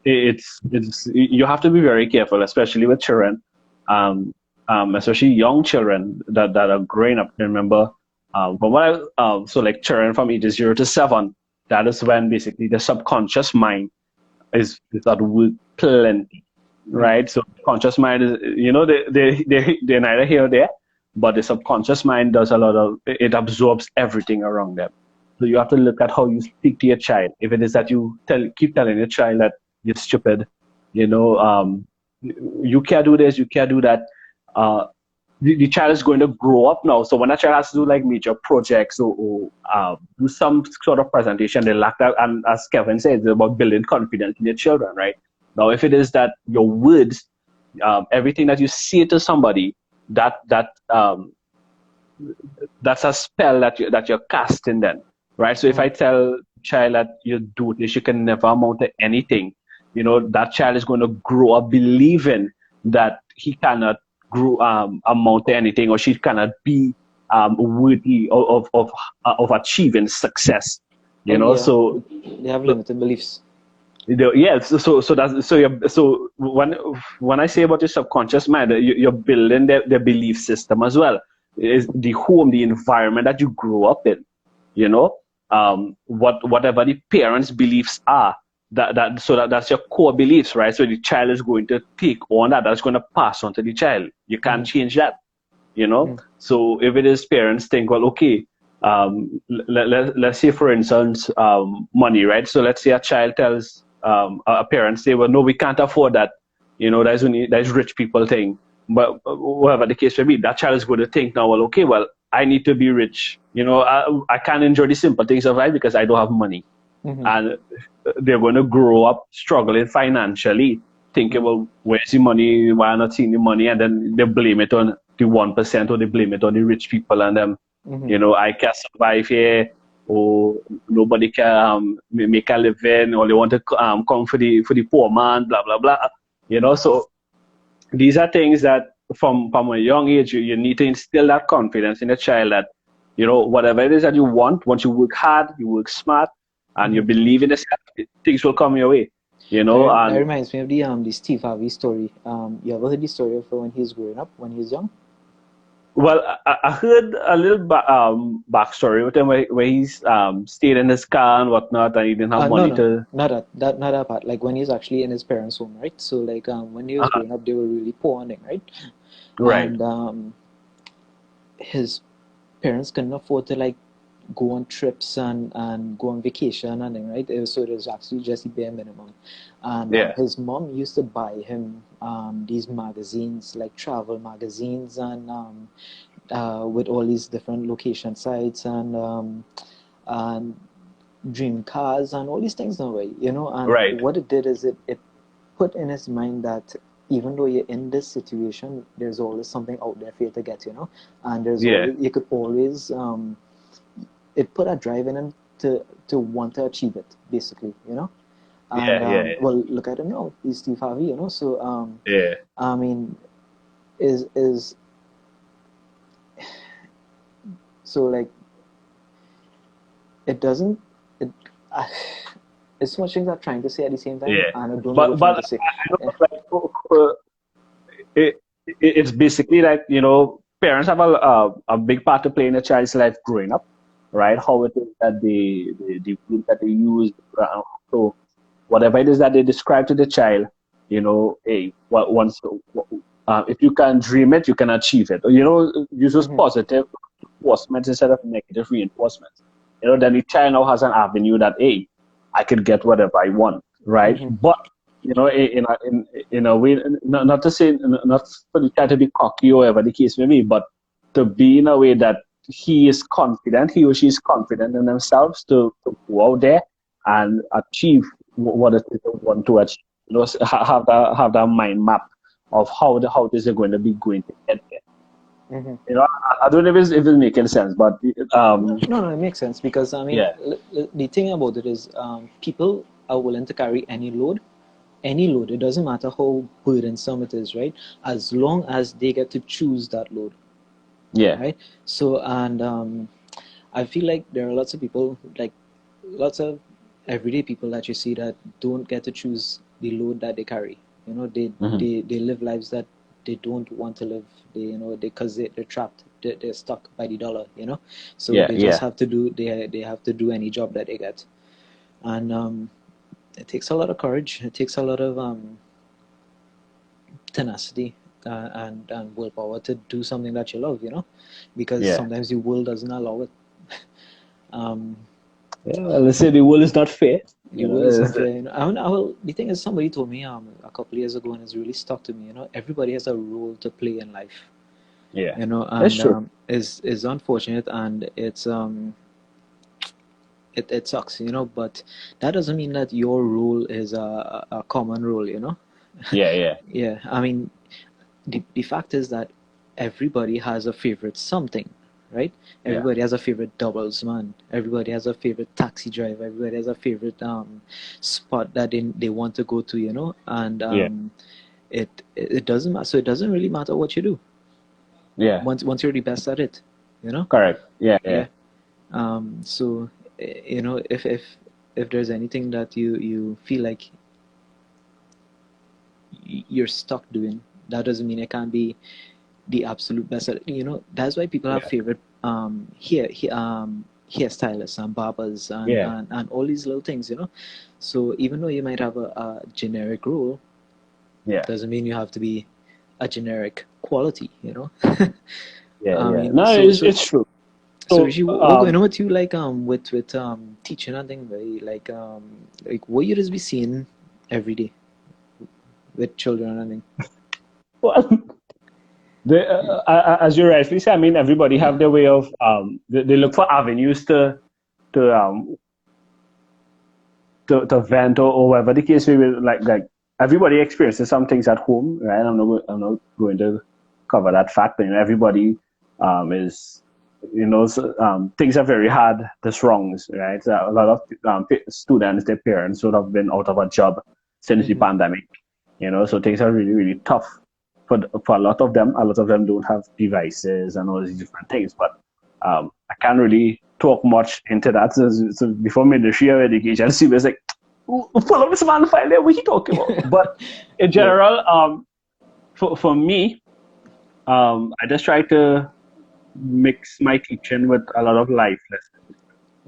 Speaker 2: it's you have to be very careful, especially with children, especially young children that are growing up. Remember, from what so like children from ages 0 to 7, that is when basically the subconscious mind is at work plenty,
Speaker 1: Mm-hmm.
Speaker 2: right? So conscious mind is, they're neither here or there, but the subconscious mind does a lot of, it absorbs everything around them. So you have to look at how you speak to your child. If it is that you keep telling your child that you're stupid, you know, um, you can't do this, you can't do that. Uh, the child is going to grow up now. So when a child has to do like major projects or do some sort of presentation, they lack that. And as Kevin said, it's about building confidence in your children, right? Now, if it is that your words, everything that you say to somebody, that's a spell that you're casting then, right? So if I tell child that you do this, you can never amount to anything, that child is going to grow up believing that he cannot amount to anything, or she cannot be worthy of achieving success,
Speaker 1: Oh yeah,
Speaker 2: so
Speaker 1: they have limited beliefs.
Speaker 2: yeah, so that's so when I say about your subconscious mind, you're building their belief system as well. Is the home, the environment that you grew up in, whatever the parents' beliefs are, that's your core beliefs, right? So the child is going to take on that. That's going to pass on to the child. You can't
Speaker 1: Mm-hmm.
Speaker 2: change that, you know.
Speaker 1: Mm-hmm.
Speaker 2: So if it is parents think, well, okay, let's say for instance, money, right? So let's say a child tells a parent, say, well, no, we can't afford that, that's rich people thing. But whatever the case may be, that child is going to think now, well, okay, well, I need to be rich, I can't enjoy the simple things of life because I don't have money.
Speaker 1: Mm-hmm.
Speaker 2: And they're going to grow up struggling financially, thinking, well, where's the money? Why am I not seeing the money? And then they blame it on the 1%, or they blame it on the rich people, and them,
Speaker 1: Mm-hmm.
Speaker 2: I can't survive here, or nobody can make a living, or they want to come for the poor man, blah blah blah. So these are things that from a young age you need to instill that confidence in a child that, whatever it is that you want, once you work hard, you work smart, and you
Speaker 1: Mm-hmm.
Speaker 2: believe in yourself, things will come your way.
Speaker 1: That
Speaker 2: And
Speaker 1: reminds me of the Steve Harvey story. You ever heard the story of when he was growing up, when he was young?
Speaker 2: well, I heard a little backstory with him where he's stayed in his car and whatnot, and he didn't have
Speaker 1: No,
Speaker 2: money
Speaker 1: no,
Speaker 2: to.
Speaker 1: not that part. Like when he was actually in his parents' home, right? So like when he was
Speaker 2: Uh,
Speaker 1: growing up, they were really poor, and right?
Speaker 2: right.
Speaker 1: And his parents couldn't afford to like go on trips and go on vacation and thing, right? So it was actually just the bare minimum. And
Speaker 2: Yeah.
Speaker 1: his mom used to buy him these magazines, like travel magazines, and with all these different location sites and dream cars and all these things in a way, And
Speaker 2: Right.
Speaker 1: what it did is it put in his mind that even though you're in this situation, there's always something out there for you to get, And there's
Speaker 2: Yeah.
Speaker 1: always you could always it put a drive in him to want to achieve it, basically, And
Speaker 2: Yeah. Yeah.
Speaker 1: well, look at him now. He's Steve Harvey, So
Speaker 2: Yeah.
Speaker 1: I mean, is so like it doesn't it. Uh, it's so much things I'm trying to say at the same time,
Speaker 2: Yeah.
Speaker 1: and I don't know
Speaker 2: But
Speaker 1: which one to
Speaker 2: but
Speaker 1: say.
Speaker 2: I know, like, it, it's basically like, parents have a big part to play in a child's life growing up, right? How it is that the food that they use, so whatever it is that they describe to the child, hey, once if you can dream it, you can achieve it. Use those positive reinforcements instead of negative reinforcements. Then the child now has an avenue that, hey, I could get whatever I want, right? But in a way, not to say, not for the child to be cocky or whatever the case may be, but to be in a way that he or she is confident in themselves to go out there and achieve what it is they want to achieve. Have that mind map of how this is going to be going to get there. I don't know if it's making sense, but
Speaker 1: no, it makes sense because I mean, the thing about it is, people are willing to carry any load. It doesn't matter how burdensome it is, right? As long as they get to choose that load.
Speaker 2: Yeah.
Speaker 1: Right. So, and I feel like there are lots of people, like lots of everyday people that you see that don't get to choose the load that they carry. They live lives that they don't want to live. Because they're trapped. They're stuck by the dollar. So they just have to do. They have to do any job that they get, and it takes a lot of courage. It takes a lot of tenacity and willpower to do something that you love, because sometimes the world doesn't allow it.
Speaker 2: Let's say the world is not fair.
Speaker 1: The world is not fair. The thing is, somebody told me a couple of years ago, and it's really stuck to me. Everybody has a role to play in life.
Speaker 2: Yeah,
Speaker 1: and
Speaker 2: that's true.
Speaker 1: Is unfortunate, and it's it sucks, but that doesn't mean that your role is a common role, Yeah, I mean, the fact is that everybody has a favorite something, right? Everybody has a favorite doubles man. Everybody has a favorite taxi driver. Everybody has a favorite spot that they want to go to, and it doesn't matter. So it doesn't really matter what you do.
Speaker 2: Yeah.
Speaker 1: Once you're the best at it,
Speaker 2: Correct. Yeah.
Speaker 1: So if there's anything that you feel like you're stuck doing, that doesn't mean it can't be the absolute best at it. That's why people have favorite hairstylists and barbers and all these little things, So even though you might have a generic role, doesn't mean you have to be a generic quality,
Speaker 2: It's true.
Speaker 1: So Rishi, what going on with you, like with teaching and things, like what you just be seeing every day with children and things?
Speaker 2: Well, as you rightly say, I mean, everybody have their way of they look for avenues to vent or whatever the case may be. Like everybody experiences some things at home, right? I'm not going to cover that fact, but everybody is. Things are very hard. This wrongs, right? So a lot of students, their parents would have been out of a job since the pandemic. So things are really, really tough for a lot of them. A lot of them don't have devices and all these different things. But I can't really talk much into that. So before Ministry of Education, she was like, "Follow this man file there. What he talking about?" But in general, for me, I just try to mix my teaching with a lot of life lessons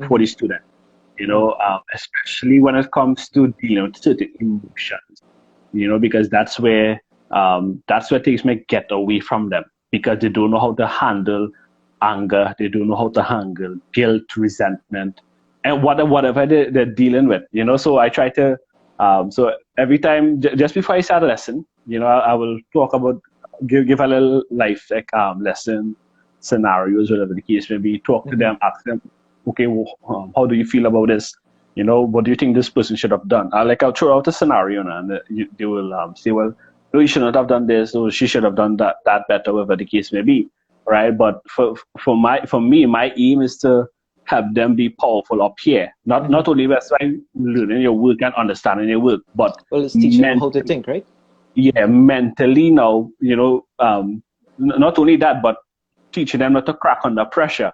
Speaker 2: for the student, especially when it comes to dealing with certain emotions, because that's where things may get away from them because they don't know how to handle anger, they don't know how to handle guilt, resentment, and whatever they're dealing with, So I try to, so every time, just before I start a lesson, I will talk about, give a little life lesson, scenarios, whatever the case may be, talk to them, ask them, okay, how do you feel about this? What do you think this person should have done? I'll throw out a scenario and they will say, well, no, you should not have done this, or she should have done that better, whatever the case may be, right? But for me, my aim is to help them be powerful up here. Not only by learning your work and understanding your work, but
Speaker 1: it's teaching them how to think, right?
Speaker 2: Yeah, mentally now, not only that, but teaching them not to crack under pressure.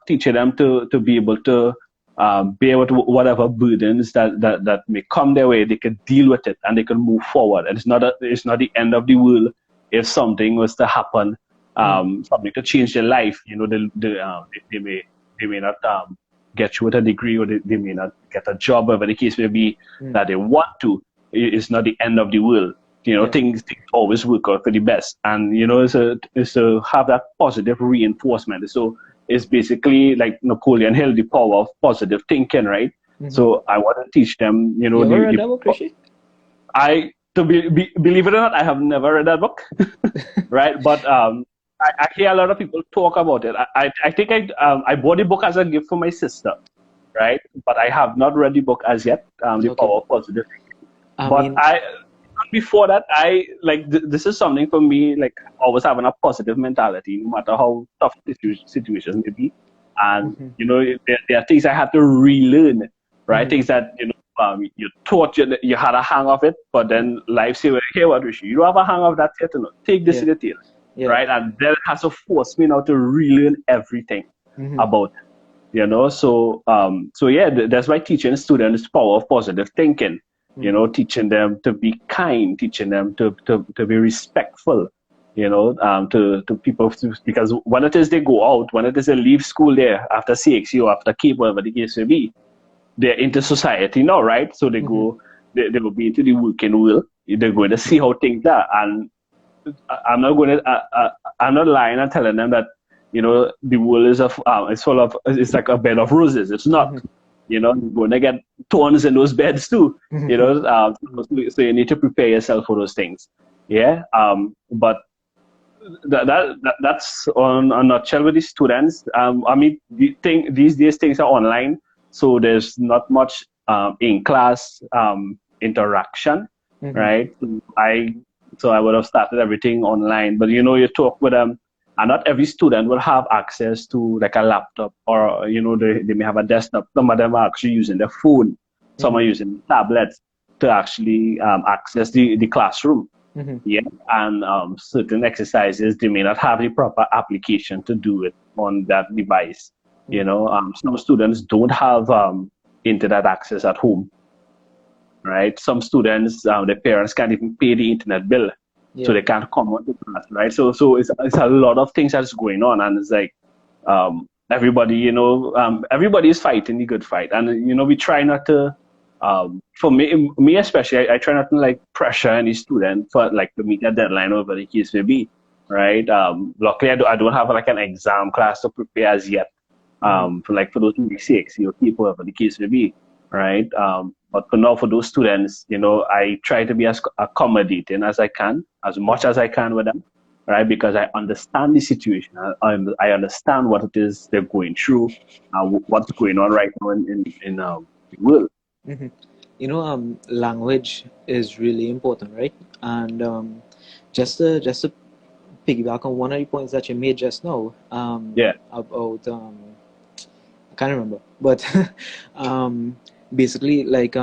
Speaker 2: Teaching them to be able to bear with whatever burdens that may come their way. They can deal with it and they can move forward. And it's not the end of the world if something was to happen something to change their life. They may not get through with a degree, or they may not get a job, whatever the case may be, that they want to. It's not the end of the world. Things always work out for the best, and it's to have that positive reinforcement. So it's basically like Napoleon Hill, the power of positive thinking, right? So I want to teach them.
Speaker 1: You ever read that book, Rishi?
Speaker 2: Believe it or not, I have never read that book, right? But I hear a lot of people talk about it. I think I bought the book as a gift for my sister, right? But I have not read the book as yet. The power of positive thinking. Before that, this is something for me, like always having a positive mentality, no matter how tough the situations may be. And there are things I had to relearn, right? Things that you thought you had a hang of it, but then life say, "Hey, what, Rishi? You don't have a hang of that yet, take this in the tail." Right? And then it has to force me now to relearn everything about it. So that's why teaching students the power of positive thinking. Teaching them to be kind, teaching them to be respectful, to people, because when it is they go out, when it is they leave school there after CXC or after Cape, whatever the case may be, they're into society now, right? So they go, they will be into the working world. They're going to see how things are, and I'm not lying and telling them that the world is it's like a bed of roses. It's not. You're going to get thorns in those beds too. So you need to prepare yourself for those things. Yeah. But that's on a nutshell with the students. These days things are online, so there's not much in class interaction, right? So I would have started everything online, but you talk with them. And not every student will have access to like a laptop, or they may have a desktop. Some of them are actually using their phone. Some are using tablets to actually access the classroom. Yeah, and certain exercises they may not have the proper application to do it on that device. Some students don't have internet access at home. Right? Some students, their parents can't even pay the internet bill. So they can't come on to class, right? So it's a lot of things that's going on, and it's like everybody, everybody is fighting the good fight, and we try not to. For me especially, I try not to like pressure any student for like to meet a deadline over the case may be, right? Luckily, I don't have like an exam class to prepare as yet. For those mistakes, people over the case may be, right? But for now, for those students, I try to be as accommodating as I can, as much as I can with them, right? Because I understand the situation. I understand what it is they're going through, what's going on right now in the world.
Speaker 1: Language is really important, right? And just to piggyback on one of the points that you made just now, about I can't remember, but basically like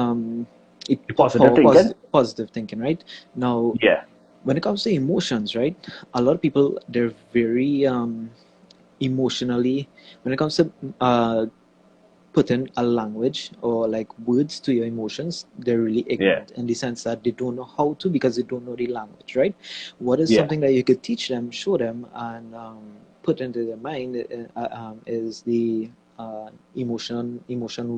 Speaker 1: positive thinking, right? Now, when it comes to emotions, right, a lot of people, they're very emotionally, when it comes to putting a language or like words to your emotions, they're really ignorant in the sense that they don't know how to, because they don't know the language, right? What is something that you could teach them, show them, and put into their mind is the emotion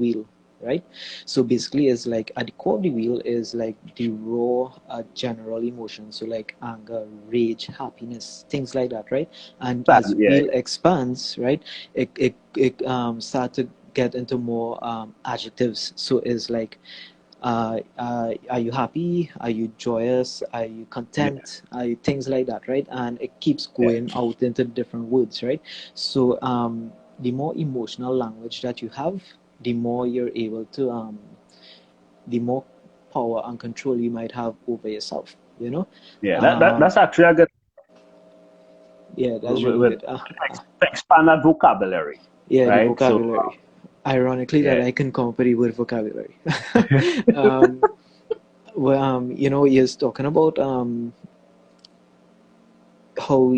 Speaker 1: wheel, right? So basically, it's like at the core of the wheel is like the raw general emotions, so like anger, rage, happiness, things like that, right? And as the wheel expands, right, it start to get into more adjectives. So it's like are you happy, are you joyous, are you content, are you, things like that, right? And it keeps going out into different words, right? So the more emotional language that you have, the more you're able to the more power and control you might have over yourself,
Speaker 2: That's actually a good,
Speaker 1: that's really good.
Speaker 2: expand that vocabulary, right?
Speaker 1: The vocabulary. So, ironically, that I can come up with the word vocabulary. You're talking about how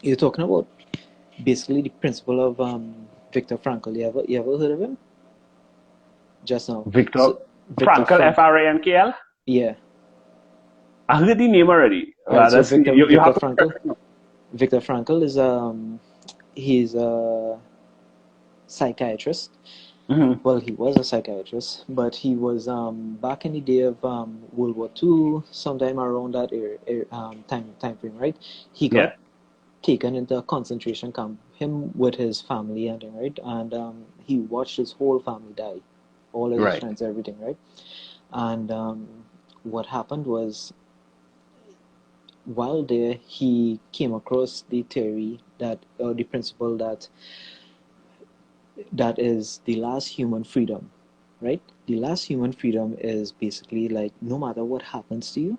Speaker 1: you're talking about basically the principle of Viktor Frankl. You ever heard of him? Just now.
Speaker 2: Viktor Frankl, Frankl.
Speaker 1: Yeah.
Speaker 2: I heard the name already.
Speaker 1: All right, so
Speaker 2: That's you
Speaker 1: Viktor
Speaker 2: have to.
Speaker 1: Frankl. Viktor Frankl is he's a psychiatrist.
Speaker 2: Mm-hmm.
Speaker 1: Well, he was a psychiatrist, but he was back in the day of World War II, sometime around that time frame, right? He
Speaker 2: Yeah.
Speaker 1: got taken into a concentration camp, him with his family and thing, right? And he watched his whole family die, all of his
Speaker 2: Right.
Speaker 1: friends, everything, right? And what happened was, while there, he came across the theory that, or the principle that is the last human freedom, right? The last human freedom is basically like, no matter what happens to you,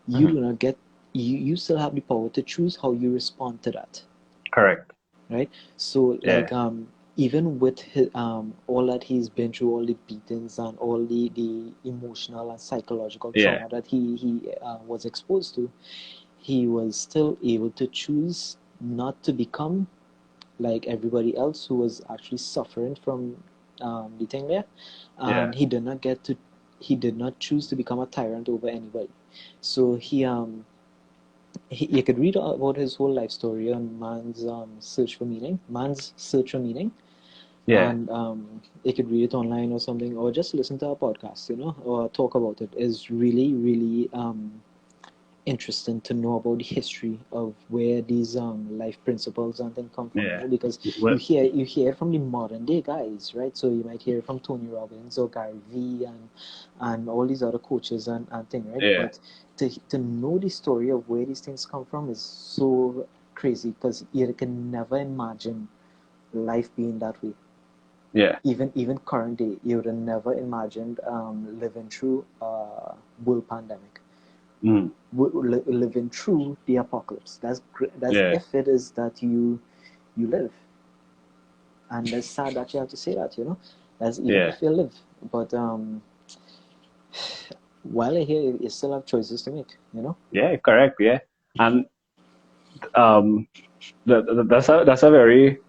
Speaker 1: you
Speaker 2: Mm-hmm.
Speaker 1: do not get, you still have the power to choose how you respond to that,
Speaker 2: Correct.
Speaker 1: right? So
Speaker 2: Yeah.
Speaker 1: like even with his, all that he's been through, all the beatings and all the emotional and psychological
Speaker 2: Yeah.
Speaker 1: trauma that he was exposed to, he was still able to choose not to become like everybody else who was actually suffering from the thing there,
Speaker 2: Yeah.
Speaker 1: and he did not choose to become a tyrant over anybody. So you could read about his whole life story on man's search for meaning,
Speaker 2: Yeah.
Speaker 1: and you could read it online or something, or just listen to our podcast, or talk about it. Is really really interesting to know about the history of where these life principles and things come from,
Speaker 2: Yeah.
Speaker 1: right? Because
Speaker 2: Well,
Speaker 1: you hear it from the modern day guys, right? So you might hear it from Tony Robbins or Gary Vee and all these other coaches and things, right?
Speaker 2: yeah.
Speaker 1: But to know the story of where these things come from is so crazy, because you can never imagine life being that way.
Speaker 2: Yeah.
Speaker 1: Even current day, you would have never imagined living through a world pandemic,
Speaker 2: Mm.
Speaker 1: living through the apocalypse. That's
Speaker 2: Yeah.
Speaker 1: if it is that you live, and it's sad that you have to say that, that's even
Speaker 2: Yeah.
Speaker 1: if you live. But while you're here, you still have choices to make.
Speaker 2: Yeah. Correct. Yeah. And um, that's a very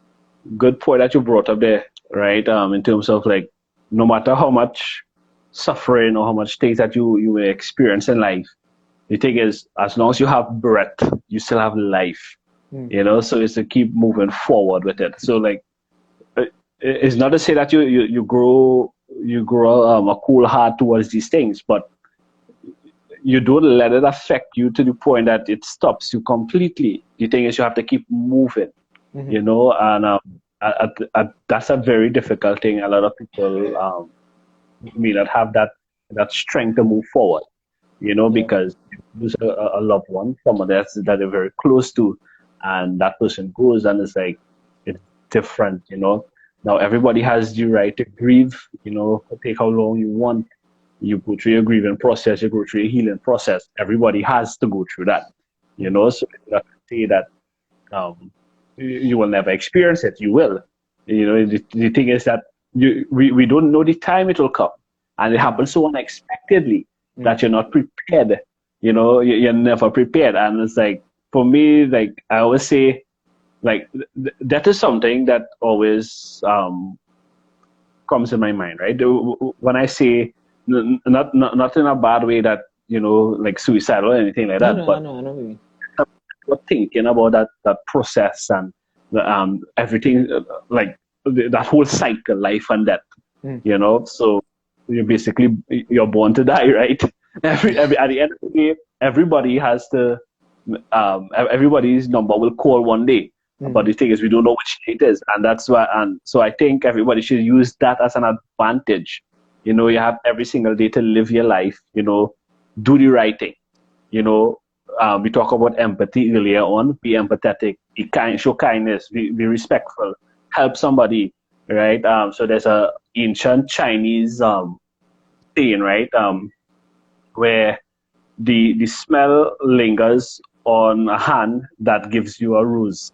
Speaker 2: good point that you brought up there, right? In terms of like, no matter how much suffering or how much things that you may experience in life, the thing is, as long as you have breath, you still have life. So it's to keep moving forward with it. So like, it's not to say that you grow a cool heart towards these things, but you don't let it affect you to the point that it stops you completely. The thing is, you have to keep moving, and that's a very difficult thing. A lot of people may not have that strength to move forward,
Speaker 1: Yeah.
Speaker 2: because you lose a loved one, someone that they're very close to, and that person goes, and it's like, it's different. Now everybody has the right to grieve, take how long you want. You go through your grieving process, you go through your healing process. Everybody has to go through that, so it's not to say that you will never experience it. You will. The thing is that we don't know the time it will come, and it happens so unexpectedly that you're not prepared. You're never prepared, and it's like, for me, like I always say, like that is something that always comes in my mind, right? When I say, not in a bad way, that like suicidal or anything like
Speaker 1: No,
Speaker 2: that,
Speaker 1: no, I
Speaker 2: but
Speaker 1: know, maybe.
Speaker 2: you're thinking about that process and everything, like that whole cycle, life and death. So you're born to die, right? Every At the end of the day, everybody has to. Everybody's number will call one day. But the thing is, we don't know which day it is, and that's why. And so I think everybody should use that as an advantage. You have every single day to live your life. Do the right thing. We talk about empathy earlier on. Be empathetic. Be kind. Show kindness. Be respectful. Help somebody. Right. So there's a ancient Chinese saying, right, where the smell lingers on a hand that gives you a rose.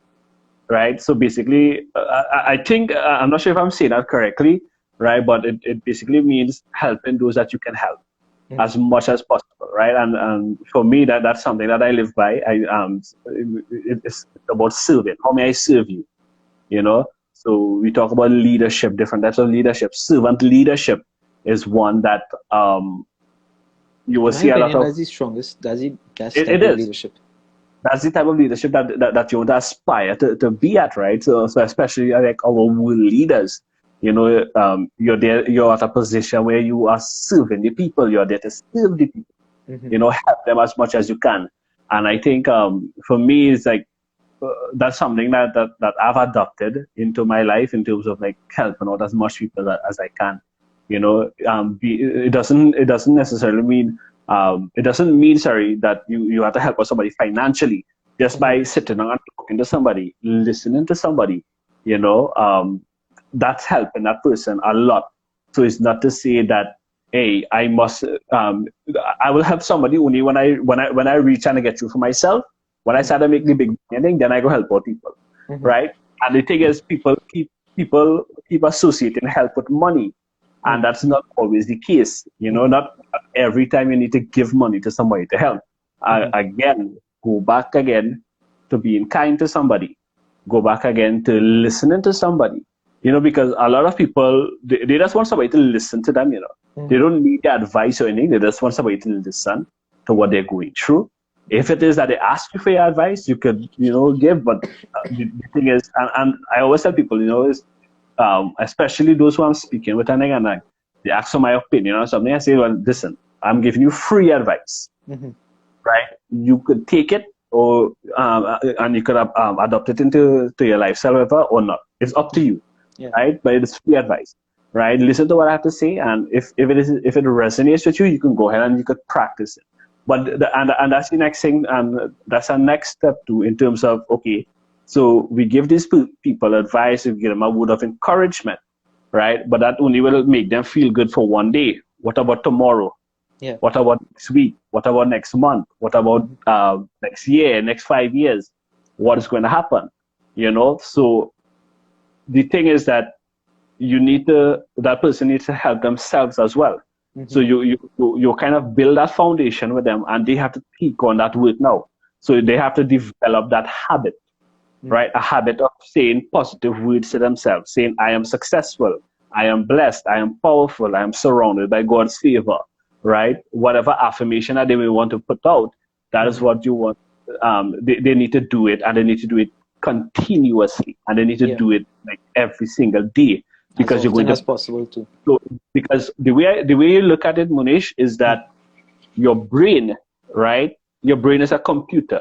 Speaker 2: Right. So basically, I think, I'm not sure if I'm saying that correctly, right? But it basically means helping those that you can help as much as possible, right? And for me, that's something that I live by. It's about serving. How may I serve you? So we talk about leadership, different types of leadership. Servant leadership is one that you will
Speaker 1: In my
Speaker 2: see a lot
Speaker 1: opinion,
Speaker 2: of
Speaker 1: that's the strongest, that's the best
Speaker 2: it
Speaker 1: type of
Speaker 2: is.
Speaker 1: leadership.
Speaker 2: That's the type of leadership that you want to aspire to be at, right? So especially like our world leaders, you're there, you're at a position where you are serving the people, you're there to serve the people, help them as much as you can. And I think for me, it's like that's something that I've adopted into my life in terms of like helping out as much people as I can. It doesn't necessarily mean sorry that you have to help out somebody financially just by sitting down and talking to somebody, listening to somebody. You know, that's helping that person a lot. So it's not to say that hey, I must I will help somebody only when I reach and I get through for myself. When I start to make the big thing, then I go help out people, right? And the thing is, people keep associating help with money, and that's not always the case. Not every time you need to give money to somebody to help. Again, go back again to being kind to somebody. Go back again to listening to somebody. Because a lot of people they just want somebody to listen to them. They don't need the advice or anything. They just want somebody to listen to what they're going through. If it is that they ask you for your advice, you could, give. But the thing is, and I always tell people, is especially those who I'm speaking with, and they ask for my opinion on something. I say, well, listen, I'm giving you free advice, right? You could take it, or and you could adopt it into your lifestyle, or not. It's up to you, right? But it's free advice, right? Listen to what I have to say, and if it resonates with you, you can go ahead and you could practice it. But and that's the next thing, and that's our next step too, in terms of okay, so we give these people advice, we give them a word of encouragement, right? But that only will make them feel good for one day. What about tomorrow?
Speaker 1: Yeah.
Speaker 2: What about next week? What about next month? What about next year, next 5 years? What is going to happen? So the thing is that that person needs to help themselves as well. So you kind of build that foundation with them, and they have to take on that work now. So they have to develop that habit, right? A habit of saying positive words to themselves, saying, I am successful, I am blessed, I am powerful, I am surrounded by God's favor, right? Whatever affirmation that they may want to put out, that is what you want. They need to do it, and they need to do it continuously, and they need to do it like every single day. Because
Speaker 1: as
Speaker 2: you're going
Speaker 1: often
Speaker 2: to
Speaker 1: as possible too.
Speaker 2: so, because the way you look at it, Munish, is that your brain, right? Your brain is a computer,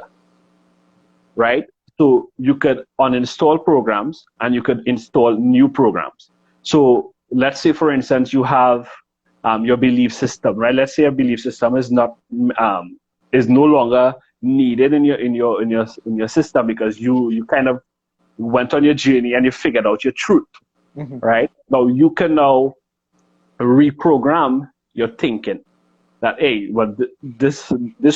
Speaker 2: right? So you could uninstall programs and you could install new programs. So let's say, for instance, you have your belief system, right? Let's say your belief system is not is no longer needed in your system because you kind of went on your journey and you figured out your truth, right? Now you can now reprogram your thinking that hey, well, this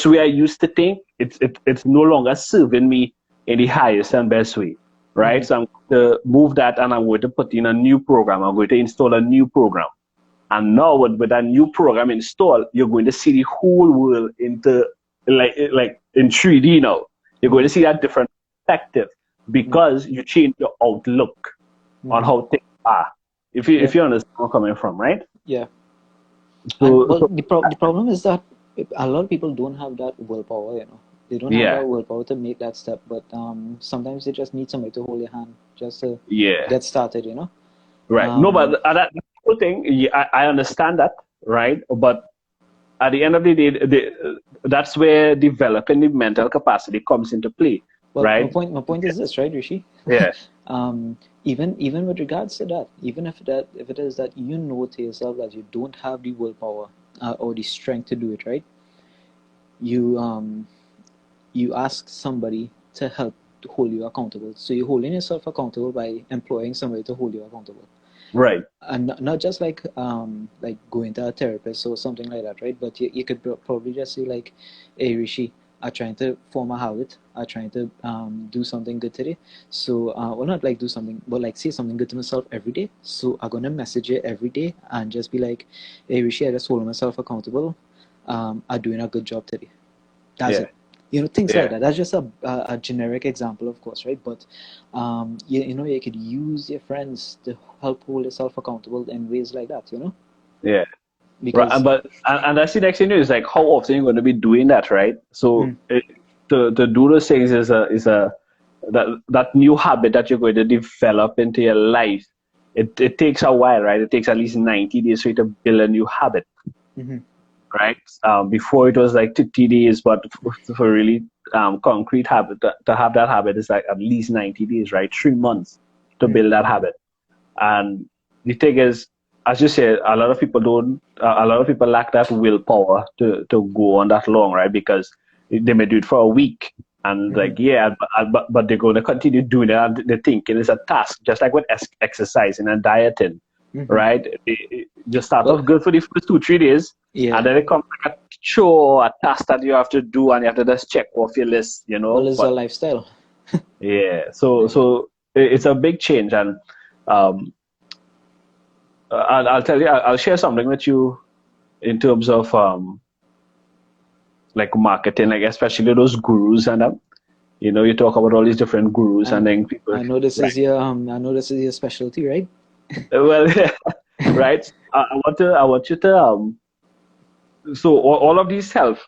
Speaker 2: way I used to think, it's no longer serving me in the highest and best way, right? So I'm going to move that, and I'm going to put in a new program. I'm going to install a new program, and now with that new program installed, you're going to see the whole world into like in 3D now. You're going to see that different perspective because you change your outlook on how things are. If you understand where I'm coming from, right?
Speaker 1: Yeah.
Speaker 2: So,
Speaker 1: The problem is that a lot of people don't have that willpower. They don't have that willpower to make that step. But sometimes they just need somebody to hold your hand just to get started.
Speaker 2: Right. No, but that whole thing, I understand that, right? But at the end of the day, that's where developing the mental capacity comes into play,
Speaker 1: Well,
Speaker 2: right?
Speaker 1: my point is this, right, Rishi?
Speaker 2: Yeah.
Speaker 1: Even with regards to that, even if it is that you know to yourself that you don't have the willpower or the strength to do it, right? You ask somebody to help to hold you accountable. So you're holding yourself accountable by employing somebody to hold you accountable.
Speaker 2: Right.
Speaker 1: And not just like going to a therapist or something like that, right? But you could probably just say like, hey Rishi, I'm trying to form a habit. I'm trying to do something good today. So well, not like do something, but like say something good to myself every day. So I'm gonna message you every day and just be like, hey Rishi, I just hold myself accountable. I'm doing a good job today. That's it. Things like that. That's just a generic example, of course, right? But you could use your friends to help hold yourself accountable in ways like that.
Speaker 2: Yeah.
Speaker 1: because
Speaker 2: But and that's the next thing is like how often you're going to be doing that, right? So to do those things is a that new habit that you're going to develop into your life. It takes a while, right? It takes at least 90 days for you to build a new habit, right? Before it was like 50 days, but for really concrete habit to have that habit is like at least 90 days, right? 3 months to build that habit. And the thing is, as you said, a lot of people don't. A lot of people lack that willpower to go on that long, right? Because they may do it for a week, and like but they're going to continue doing it. And they're thinking it's a task, just like with exercising and dieting, right? You start
Speaker 1: well,
Speaker 2: off good for the first 2 3 days, and then it comes like a chore, a task that you have to do, and you have to just check off your list, you know.
Speaker 1: well, it's a
Speaker 2: But
Speaker 1: lifestyle.
Speaker 2: yeah, so it's a big change, and um, I'll tell you, I'll share something with you in terms of like marketing, like especially those gurus and you talk about all these different gurus and
Speaker 1: And
Speaker 2: then people,
Speaker 1: I know this
Speaker 2: right?
Speaker 1: is your I know this is your specialty, right?
Speaker 2: Well, right. I want you to so all of these self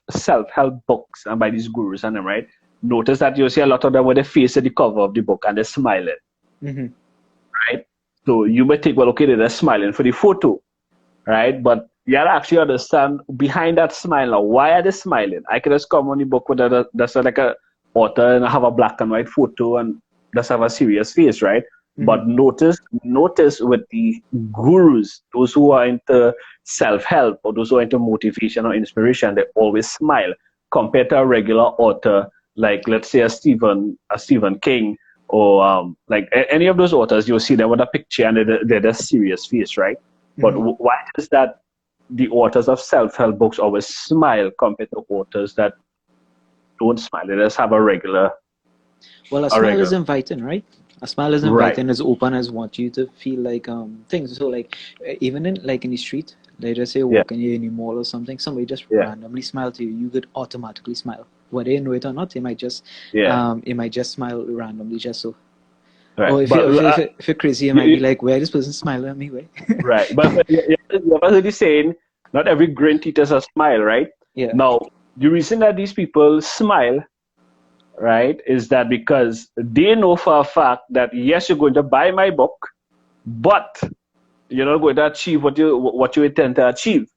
Speaker 2: help books and by these gurus and them, right? Notice that you see a lot of them with the face at the cover of the book and they're smiling, right? So you may think, well, okay, they're smiling for the photo, right? But you have to actually understand behind that smile now, why are they smiling? I could just come on the book with that's like a author and have a black and white photo and just have a serious face, right? But notice with the gurus, those who are into self-help or those who are into motivation or inspiration, they always smile compared to a regular author, like let's say a Stephen King or like any of those authors. You'll see them with a picture and they're just serious face, right? But why is that the authors of self-help books always smile compared to authors that don't smile? They just have a regular,
Speaker 1: Well, a
Speaker 2: a
Speaker 1: smile is
Speaker 2: regular,
Speaker 1: inviting, right? A smile is
Speaker 2: right?
Speaker 1: inviting, as open as want you to feel like things. So like even in like in the street, like just say
Speaker 2: Yeah,
Speaker 1: walking here in the mall or something, somebody just
Speaker 2: yeah,
Speaker 1: randomly smile to you, you could automatically smile. Whether you know it or not,
Speaker 2: yeah,
Speaker 1: it might just smile randomly just so.
Speaker 2: right.
Speaker 1: Or if
Speaker 2: But
Speaker 1: you if you're crazy, you
Speaker 2: you,
Speaker 1: might be
Speaker 2: you,
Speaker 1: like, where this person smiling at me, way?
Speaker 2: right, but you're already saying not every grin teaches a smile, right?
Speaker 1: Yeah.
Speaker 2: Now, the reason that these people smile, right, is that because they know for a fact that yes, you're going to buy my book, but you're not going to achieve what you intend to achieve.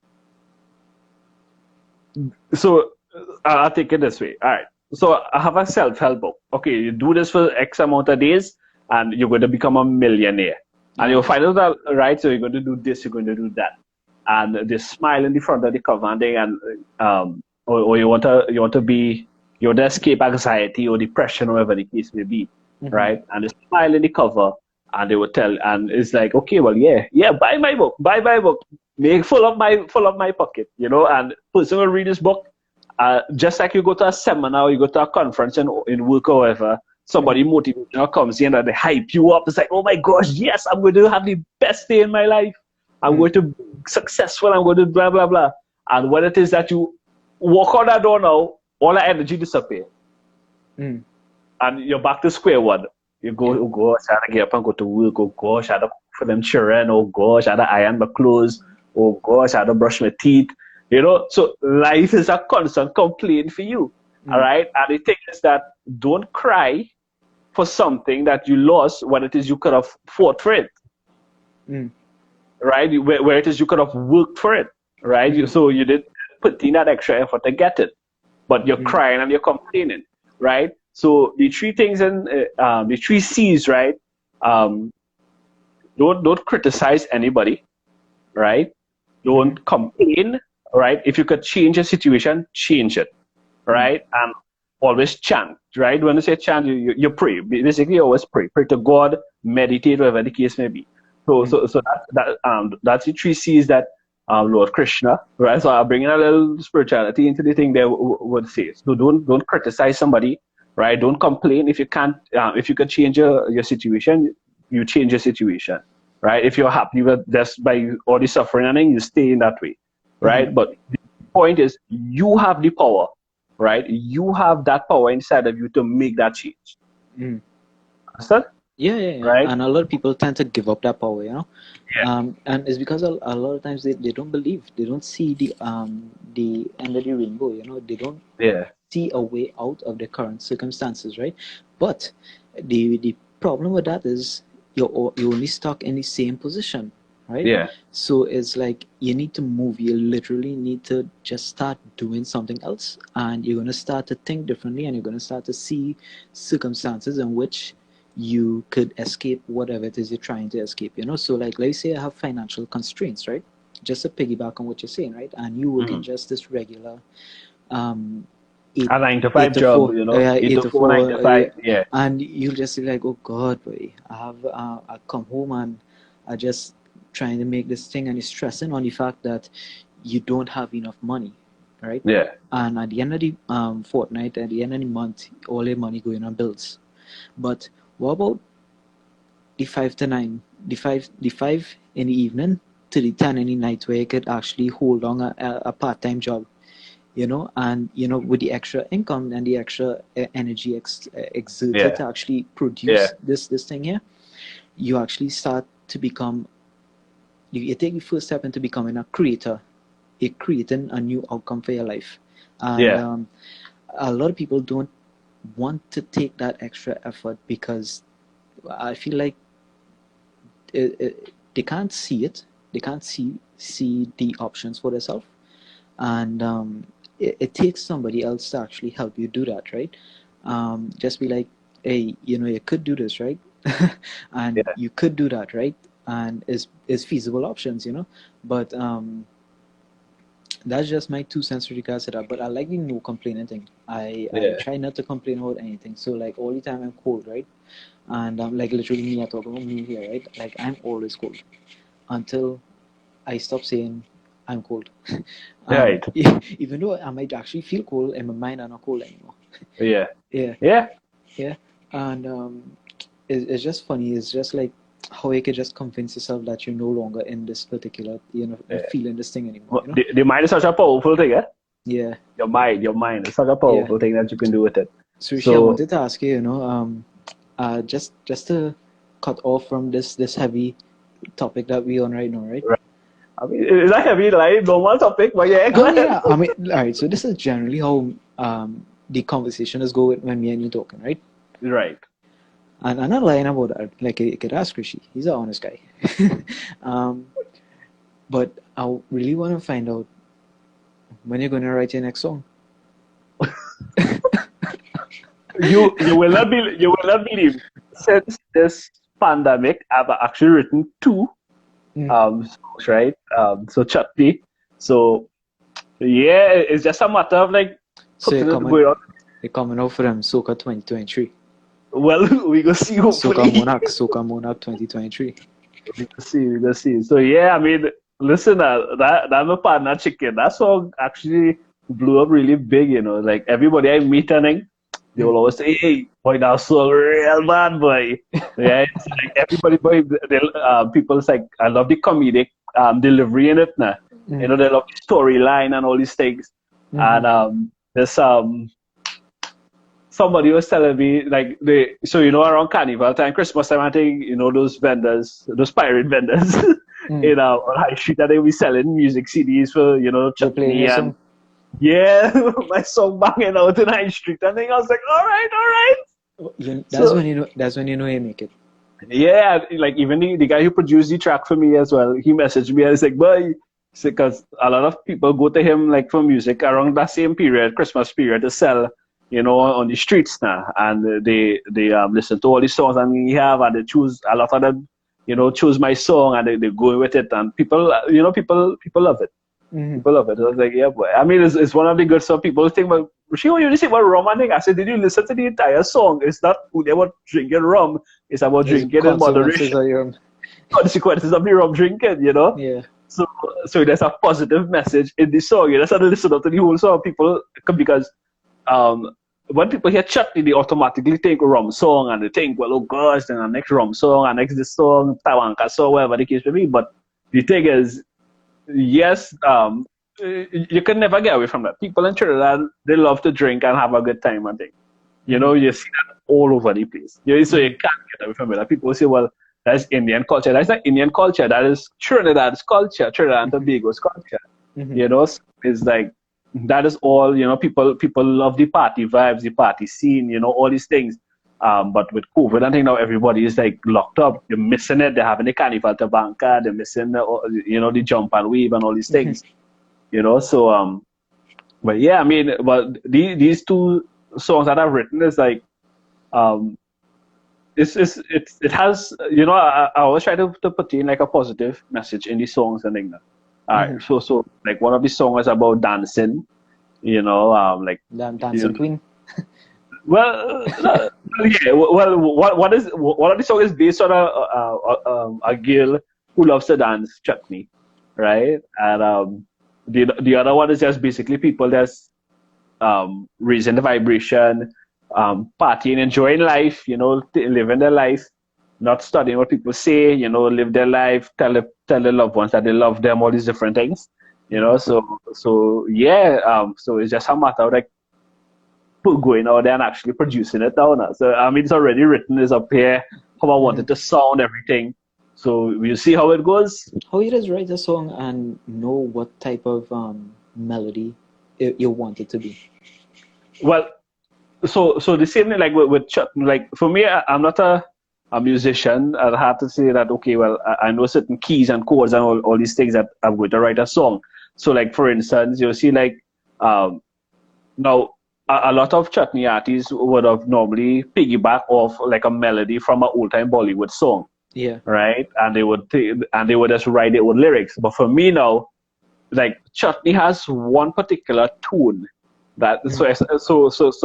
Speaker 2: So I'll take it this way. All right. So I have a self-help book. Okay, you do this for X amount of days, and you're going to become a millionaire. And you'll find out that right. So you're going to do this, you're going to do that, and they smile in the front of the cover, and or you want to escape anxiety or depression or whatever the case may be, right? And they smile in the cover, and they will tell, and it's like, okay, well, yeah, buy my book, make full of my pocket, and person will read this book, just like you go to a seminar, you go to a conference in work or whatever, somebody motivational comes in and they hype you up. It's like, oh my gosh, yes, I'm going to have the best day in my life. I'm going to be successful. I'm going to blah, blah, blah. And when it is that you walk out that door now, all the energy disappears. And you're back to square one. You go, oh gosh, I gotta get up and go to work. Oh gosh, I gotta cook for them children. Oh gosh, I gotta iron my clothes. Oh gosh, I gotta brush my teeth. So life is a constant complaint for you. All right. And the thing is that don't cry for something that you lost when it is you could have fought for it. Right? Where it is you could have worked for it. Right? So you did put in that extra effort to get it. But you're crying and you're complaining. Right? So the three things in the three C's, right? Don't criticize anybody, right? Don't complain, right? If you could change a situation, change it, right? And always chant, right? When you say chant, you pray. Basically, you always pray. Pray to God, meditate, whatever the case may be. So that's the three C's that Lord Krishna, right? So I'll bring in a little spirituality into the thing there would say. So don't criticize somebody, right? Don't complain. If you can't, if you could change your situation, you change your situation, right? If you're happy with just by all the suffering and then you stay in that way, right? But the point is, you have the power, right? You have that power inside of you to make that change. Understand?
Speaker 1: Yeah.
Speaker 2: right?
Speaker 1: And a lot of people tend to give up that power, you know.
Speaker 2: Yeah,
Speaker 1: And it's because a lot of times they don't believe, they don't see the end of the rainbow, you know. They don't
Speaker 2: yeah,
Speaker 1: see a way out of the current circumstances, right? But the problem with that is you're only stuck in the same position, right?
Speaker 2: yeah,
Speaker 1: So it's like you need to move. You literally need to just start doing something else, and you're gonna start to think differently, and you're gonna start to see circumstances in which you could escape whatever it is you're trying to escape. You know, so like let's say I have financial constraints, right? Just to piggyback on what you're saying, right? And you work in
Speaker 2: hmm
Speaker 1: just this regular um, eight
Speaker 2: a nine to
Speaker 1: eight
Speaker 2: five
Speaker 1: to
Speaker 2: job,
Speaker 1: four,
Speaker 2: eight
Speaker 1: eight
Speaker 2: to
Speaker 1: to
Speaker 2: four, nine
Speaker 1: four,
Speaker 2: to five. Yeah,
Speaker 1: and you'll just be like, oh God, boy, I come home and I just trying to make this thing, and you're stressing on the fact that you don't have enough money, right?
Speaker 2: yeah,
Speaker 1: And at the end of the fortnight, at the end of the month, all your money going on bills. But what about the 5 to 9, the five in the evening to the 10 in the night, where you could actually hold on a part-time job, you know, and you know, with the extra income and the extra energy exerted
Speaker 2: yeah,
Speaker 1: to actually
Speaker 2: yeah,
Speaker 1: produce this thing here, you actually start to become, you take the first step into becoming a creator, a creating a new outcome for your life. And
Speaker 2: yeah,
Speaker 1: a lot of people don't want to take that extra effort because I feel like they can't see it, they can't see the options for themselves, and it takes somebody else to actually help you do that, right? Just be like, hey, you know, you could do this, right? And
Speaker 2: yeah,
Speaker 1: you could do that, right? And is feasible options, you know. But that's just my 2 cents with regards to that. But I like the no complaining thing. I
Speaker 2: yeah.
Speaker 1: try not to complain about anything. So like all the time I'm cold, right? And I'm like literally me, I talk about me here, right? Like I'm always cold until I stop saying I'm cold. And
Speaker 2: Right.
Speaker 1: even though I might actually feel cold, in my mind I'm not cold anymore.
Speaker 2: Yeah,
Speaker 1: Yeah,
Speaker 2: yeah,
Speaker 1: yeah. And it's just funny. It's just like how you could just convince yourself that you're no longer in this particular, you know,
Speaker 2: yeah.
Speaker 1: feeling this thing anymore.
Speaker 2: But
Speaker 1: You know?
Speaker 2: the mind is such a powerful thing, eh?
Speaker 1: Yeah,
Speaker 2: Your mind is such a
Speaker 1: yeah.
Speaker 2: powerful thing that you can do with it.
Speaker 1: So Rishi, I
Speaker 2: So,
Speaker 1: wanted to ask you, you know, just to cut off from this heavy topic that we on right now, right?
Speaker 2: right. I mean, it's a heavy, like, normal topic, but yeah, go
Speaker 1: Oh
Speaker 2: ahead.
Speaker 1: yeah, I mean, all right. So this is generally how the conversation is going when me and you talking, right?
Speaker 2: Right.
Speaker 1: And I'm not lying about that. Like you could ask Rishi, he's an honest guy. um, but I really want to find out when you're going to write your next song.
Speaker 2: You will not believe, since this pandemic, I've actually written two
Speaker 1: Mm.
Speaker 2: songs, right? So Chutney. So yeah, it's just a matter of like
Speaker 1: So
Speaker 2: putting it going on.
Speaker 1: you're coming out for them Soca 2023.
Speaker 2: Well, we go see,
Speaker 1: Soca
Speaker 2: hopefully.
Speaker 1: Monarch, Soca Monarch 2023.
Speaker 2: We go see. So yeah, I mean, listen, that my partner chicken, that song actually blew up really big, like everybody I meet and they will always say, hey, boy, that song real bad, boy. Yeah, it's like everybody, boy, people's like, I love the comedic delivery in it now.
Speaker 1: Mm.
Speaker 2: They love the storyline and all these things.
Speaker 1: Mm-hmm.
Speaker 2: And this somebody was telling me like so around carnival time, Christmas time, I think those vendors, those pirate vendors
Speaker 1: Mm.
Speaker 2: on high street, that they be selling music CDs for
Speaker 1: They're playing
Speaker 2: chutney
Speaker 1: your
Speaker 2: and
Speaker 1: song.
Speaker 2: yeah, my song banging out in high street. And then I was like, all right, all right.
Speaker 1: That's
Speaker 2: So
Speaker 1: when you know. That's when you know you make it.
Speaker 2: yeah, like even the guy who produced the track for me as well, he messaged me and he's like, boy, because a lot of people go to him like for music around that same period, Christmas period, to sell, on the streets now, and they listen to all the songs that we have, and they choose a lot of them, choose my song, and they go with it, and people, people love it.
Speaker 1: Mm-hmm.
Speaker 2: People love it. I was like, yeah, boy. I mean, it's one of the good songs. People think, well, Rishi, what you say about rum and thing? I said, did you listen to the entire song? It's not about drinking rum. It's about
Speaker 1: There's
Speaker 2: drinking in
Speaker 1: consequences
Speaker 2: moderation.
Speaker 1: of your.
Speaker 2: Consequences of the rum drinking.
Speaker 1: Yeah.
Speaker 2: So, there's a positive message in the song. You just have to listen up to the whole song. People, because when people hear chutney, they automatically think rum song, and they think, well, oh gosh, then the next rum song, and next this song, Tawanka song, whatever the case may be. But the thing is, yes, you can never get away from that. People in Trinidad, they love to drink and have a good time, I think. You know, you see that all over the place. You know, so you can't get away from it. Like people say, well, that's Indian culture. That's not Indian culture. That is Trinidad's culture, Trinidad and Tobago's culture. You know, so it's like that is all. You know, people love the party vibes, the party scene. You know, all these things. But with COVID, I think now everybody is like locked up. They're missing it. They're having the Carnival Tabanca. They're missing, you know, the jump and wave and all these things. You know, so but yeah, I mean, but these two songs that I've written is like, it has, you know, I always try to put in like a positive message in these songs and like that. All right, so like one of the songs is about dancing, you know, like
Speaker 1: Dancing Queen.
Speaker 2: Well, yeah. Well, one of the songs is based on a girl who loves to dance chutney, right? And the other one is just basically people that's raising the vibration, partying, enjoying life, you know, living their life, not studying what people say, you know, live their life, tell their loved ones that they love them, all these different things, you know. So yeah, so it's just a matter of like going out there and actually producing it down. So I mean, it's already written, is up here, how I want it to sound, everything. So we'll see how it goes.
Speaker 1: How you just write a song and know what type of melody you want it to be?
Speaker 2: Well, so the same thing like with Chuck, like for me, I'm not a musician. I have to say that, okay, well, I know certain keys and chords and all these things that I'm going to write a song. So like for instance, you'll see like now a lot of chutney artists would have normally piggyback off like a melody from an old time Bollywood song.
Speaker 1: Yeah.
Speaker 2: Right. And they would just write their own lyrics. But for me now, like chutney has one particular tune that so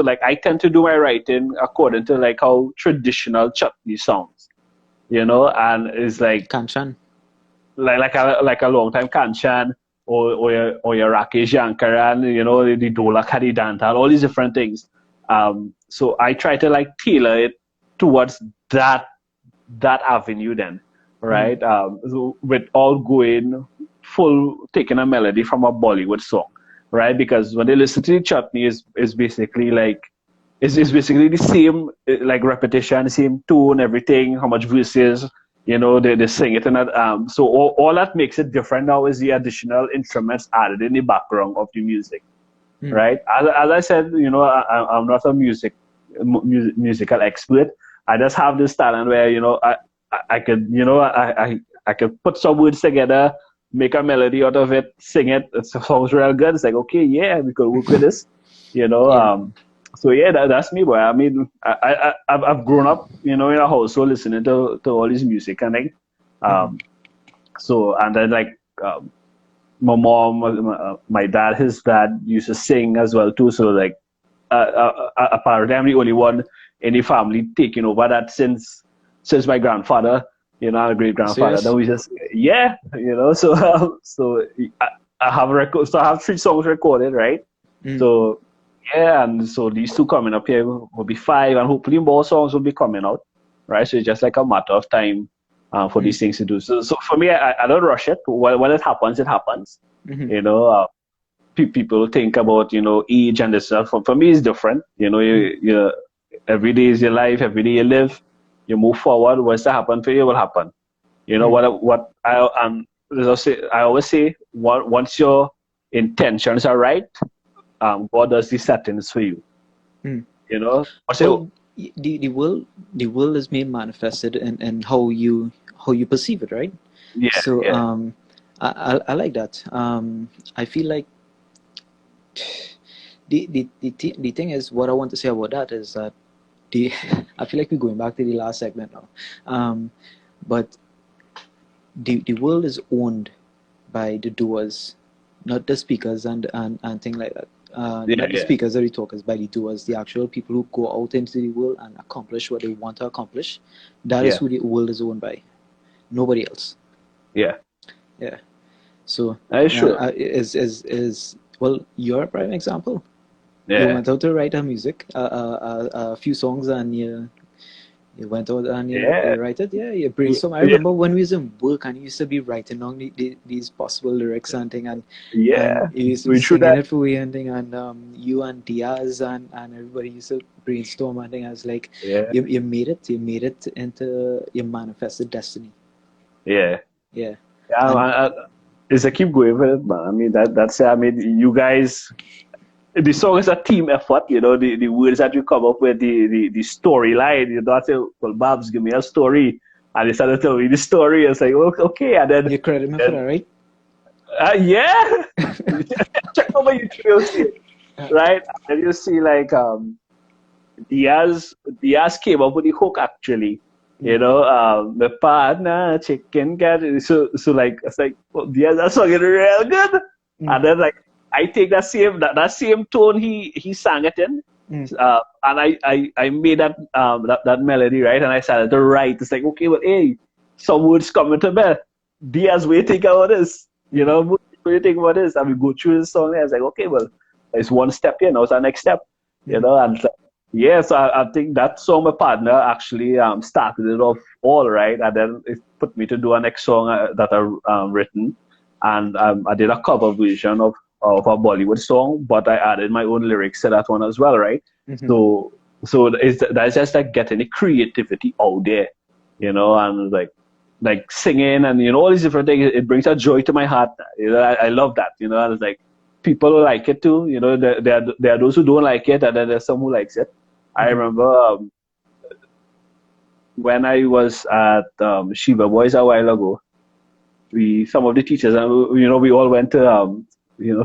Speaker 2: like I tend to do my writing according to like how traditional chutney sounds. You know, and it's like
Speaker 1: Kanchan.
Speaker 2: Like a long time Kanchan. Or your Rakesh Yankaran, you know, the Dola Kadi Dantal, all these different things. So I try to like tailor it towards that avenue then, right? So with all going full, taking a melody from a Bollywood song, right? Because when they listen to the chutney, is basically like, it's basically the same like repetition, same tone, everything, how much verses. You know, they sing it in that. So all that makes it different now is the additional instruments added in the background of the music, right? As I said, you know, I'm not a musical expert. I just have this talent where, you know, I could, you know, I could put some words together, make a melody out of it, sing it. It sounds real good. It's like, okay, yeah, we could work with this, you know.
Speaker 1: Yeah.
Speaker 2: So yeah, that's me, boy. I mean, I've grown up, you know, in a household listening to all this music and like, so and then like my mom, my dad, his dad used to sing as well too. So like, apparently I'm the only one in the family taking over that since my grandfather, you know, our great grandfather. Then we just you know, so so I have so I have 3 songs recorded, right? So. Yeah, and so these 2 coming up here will be 5, and hopefully more songs will be coming out, right? So it's just like a matter of time for these things to do. So for me, I don't rush it. When it happens, it happens. You know, people think about, you know, age and this stuff. For me, it's different. You know, you every day is your life. Every day you live. You move forward. What's to happen for you will happen. You know what I always say. Once your intentions are right, God does the settings for you. You know.
Speaker 1: Well, the will is made manifested in how you perceive it, right?
Speaker 2: Yeah.
Speaker 1: So
Speaker 2: yeah.
Speaker 1: I like that. I feel like the thing is, what I want to say about that is that I feel like we're going back to the last segment now. But the world is owned by the doers, not the speakers and things like that. Not the speakers or the talkers, by the doers, the actual people who go out into the world and accomplish what they want to accomplish. That is who the world is owned by. Nobody else.
Speaker 2: Yeah.
Speaker 1: Yeah. So
Speaker 2: is
Speaker 1: well, you're a prime example.
Speaker 2: Yeah.
Speaker 1: You went out to write a music, a few songs, and You went out and
Speaker 2: Yeah.
Speaker 1: you write it, yeah, you brainstorm. I remember when we was in work and you used to be writing down these possible lyrics and thing, and
Speaker 2: Yeah.
Speaker 1: you used to be
Speaker 2: We should
Speaker 1: singing
Speaker 2: that.
Speaker 1: it for we and thing, and you and Diaz and everybody used to brainstorm and thing. I was like,
Speaker 2: Yeah.
Speaker 1: you made it into your manifested destiny.
Speaker 2: Yeah.
Speaker 1: Yeah,
Speaker 2: Yeah.
Speaker 1: and
Speaker 2: It's a keep going with it, man. I mean that's it. I mean you guys the song is a team effort, the words that you come up with, the storyline, don't say, well, Babs, give me a story. And they started telling me the story. It's like, okay, and
Speaker 1: you credit me for that, right?
Speaker 2: yeah. Check over YouTube, you'll see it, right? And you see like Diaz came up with the hook actually. The partner, chicken cat. So like it's like, oh, Diaz, that song is real good. And then like I take that same tone he sang it in, and I made that melody, right, and I started to write. It's like, okay, well, hey, some words coming to me. Diaz, what you think about this? What do you think about this? And we go through the song, and I was like, okay, well, it's one step here, now it's our next step, and it's like, yeah, so I think that song, my partner actually started it off all right, and then it put me to do a next song that I written, and I did a cover version of a Bollywood song, but I added my own lyrics to that one as well, right? So that's just like getting the creativity out there, and like singing and all these different things. It brings a joy to my heart. I love that. And it's like people like it too. There are those who don't like it, and then there's some who likes it. I remember when I was at Shiva Boys a while ago. Some of the teachers, and we all went to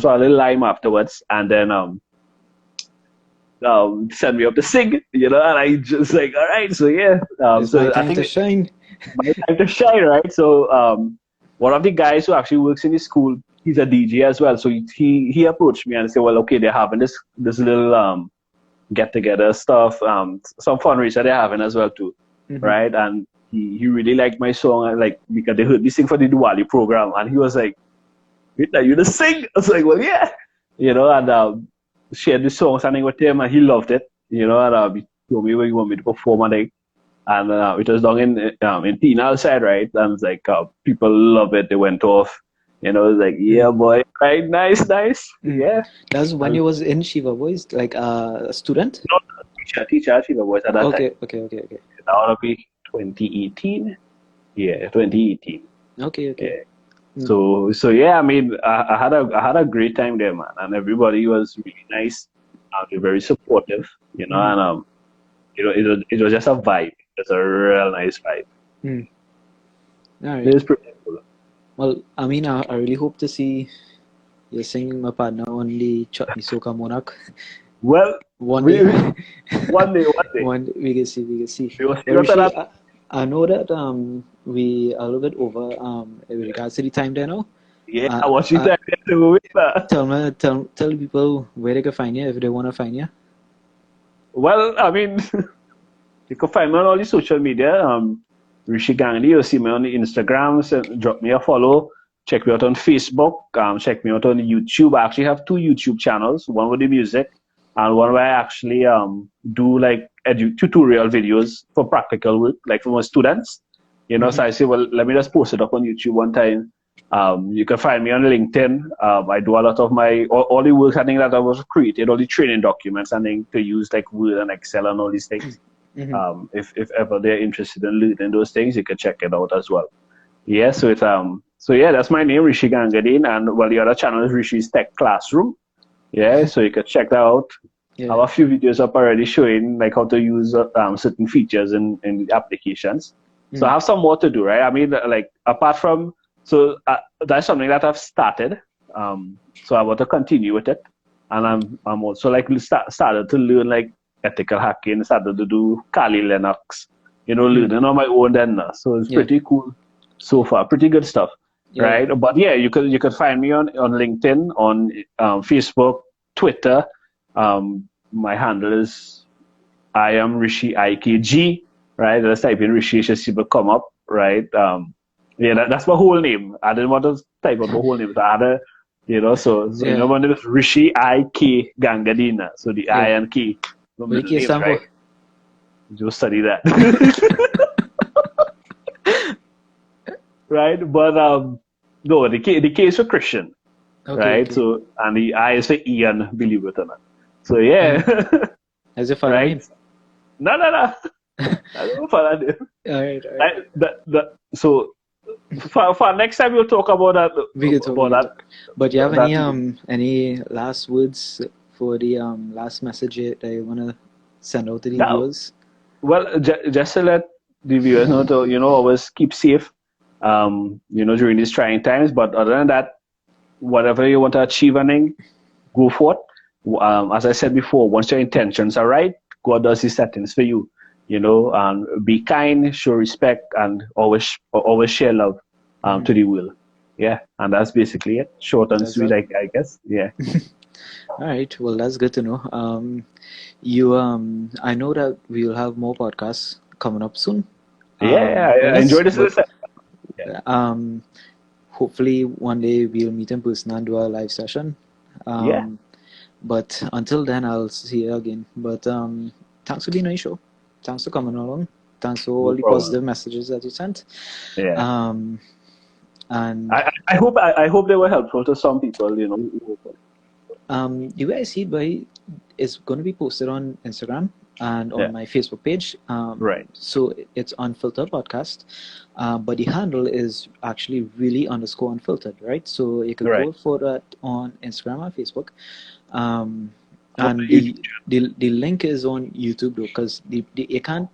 Speaker 2: so a little lime afterwards, and then send me up to sing, and I just like, all right, so yeah,
Speaker 1: it's
Speaker 2: so
Speaker 1: my
Speaker 2: I
Speaker 1: time
Speaker 2: think
Speaker 1: to shine.
Speaker 2: my time to shine, right? So one of the guys who actually works in the school, he's a DJ as well, so he approached me and said, well, okay, they're having this little get together stuff, some fundraiser they're having as well too, right? And he really liked my song, like because they heard me sing for the Diwali program, and he was like, wait, are you the sing? I was like, well, yeah, and shared the song, sang with him, and he loved it, and he told me where he want me to perform, and it was down in Tina side, right? And it's like people love it. They went off, it was like, yeah, boy, right, nice, yeah.
Speaker 1: That's when you was in Shiva Boys, like a student.
Speaker 2: Not teacher, she was at that
Speaker 1: Okay,
Speaker 2: time.
Speaker 1: okay.
Speaker 2: That would be 2018. Yeah, 2018.
Speaker 1: Okay.
Speaker 2: Yeah. So yeah, I mean, I had a great time there, man, and everybody was really nice. They're very supportive, and it was just a vibe. It's a real nice vibe.
Speaker 1: All right.
Speaker 2: It's pretty cool.
Speaker 1: Well, I mean, I really hope to see you singing my partner on the Chutney Soka Monarch.
Speaker 2: Well,
Speaker 1: One day.
Speaker 2: one day.
Speaker 1: We can see.
Speaker 2: We will see
Speaker 1: But
Speaker 2: after
Speaker 1: Rishi,
Speaker 2: that.
Speaker 1: I know that we are a little bit over in regards to the time there now.
Speaker 2: Yeah, what you said to with that.
Speaker 1: Tell people where they can find you if they want to find you.
Speaker 2: Well, I mean, you can find me on all the social media. Rishi Gangadeen, you'll see me on the Instagram. So drop me a follow. Check me out on Facebook. Check me out on YouTube. I actually have 2 YouTube channels. One with the music, and one where I actually do like tutorial videos for practical work, like for my students. So I say, well, let me just post it up on YouTube one time. You can find me on LinkedIn. I do a lot of all the work I think that I was created, all the training documents I think to use like Word and Excel and all these things. If ever they're interested in learning those things, you can check it out as well. Yeah, so yeah, that's my name, Rishi Gangadeen, and well, the other channel is Rishi's Tech Classroom. Yeah, so you can check that out. Yeah. I have a few videos up already showing like how to use certain features in the applications. So I have some more to do, right? I mean, like apart from that's something that I've started. So I want to continue with it, and I'm also like started to learn like ethical hacking, started to do Kali Linux, learning on my own then. So it's pretty cool so far, pretty good stuff, right? But yeah, you could find me on LinkedIn, on Facebook, Twitter. My handle is I am Rishi IKG, right? Let's type in Rishi, you see it come up, right? Yeah, that's my whole name. I didn't want to type out my whole name, so I had a, so my name is Rishi IK Gangadeen. So the I and K.
Speaker 1: What do you stand for?
Speaker 2: Just study that. Right? But no, the K is for Christian,
Speaker 1: Okay,
Speaker 2: right?
Speaker 1: okay.
Speaker 2: So and the I is for Ian, believe it or not. So yeah,
Speaker 1: As your father
Speaker 2: right?
Speaker 1: name.
Speaker 2: No, no, no. I don't know for that.
Speaker 1: All right, all right.
Speaker 2: Right? So for next time we'll talk about that
Speaker 1: We could talk, we
Speaker 2: about
Speaker 1: could
Speaker 2: that
Speaker 1: talk. But you have
Speaker 2: that.
Speaker 1: any last words for the last message that you wanna send out to the
Speaker 2: No,
Speaker 1: viewers?
Speaker 2: well, just to let the viewers know to always keep safe, during these trying times. But other than that, whatever you want to achieve, and go for it. As I said before, once your intentions are right, God does His settings for you. And be kind, show respect, and always share love to the world. Yeah, and that's basically it. Short and
Speaker 1: That's
Speaker 2: sweet,
Speaker 1: that.
Speaker 2: I guess. Yeah.
Speaker 1: All right. Well, that's good to know. I know that we'll have more podcasts coming up soon.
Speaker 2: Yeah,
Speaker 1: Well,
Speaker 2: I
Speaker 1: let's
Speaker 2: enjoyed this.
Speaker 1: but
Speaker 2: Yeah.
Speaker 1: hopefully one day we'll meet in person and do a live session.
Speaker 2: Yeah.
Speaker 1: But until then, I'll see you again. But thanks for being on the show. Thanks for coming along. Thanks for all
Speaker 2: No
Speaker 1: the
Speaker 2: problem.
Speaker 1: positive messages that you sent.
Speaker 2: Yeah.
Speaker 1: Um, and
Speaker 2: I hope they were helpful to some people.
Speaker 1: the way I see it, by is going to be posted on Instagram and
Speaker 2: Yeah.
Speaker 1: on my Facebook page.
Speaker 2: Right.
Speaker 1: So it's Unfiltered Podcast, but the handle is actually really underscore unfiltered, right? So you could
Speaker 2: Right.
Speaker 1: go for that on Instagram and Facebook. Um,
Speaker 2: Oh,
Speaker 1: and
Speaker 2: YouTube.
Speaker 1: the link is on YouTube though, because you can't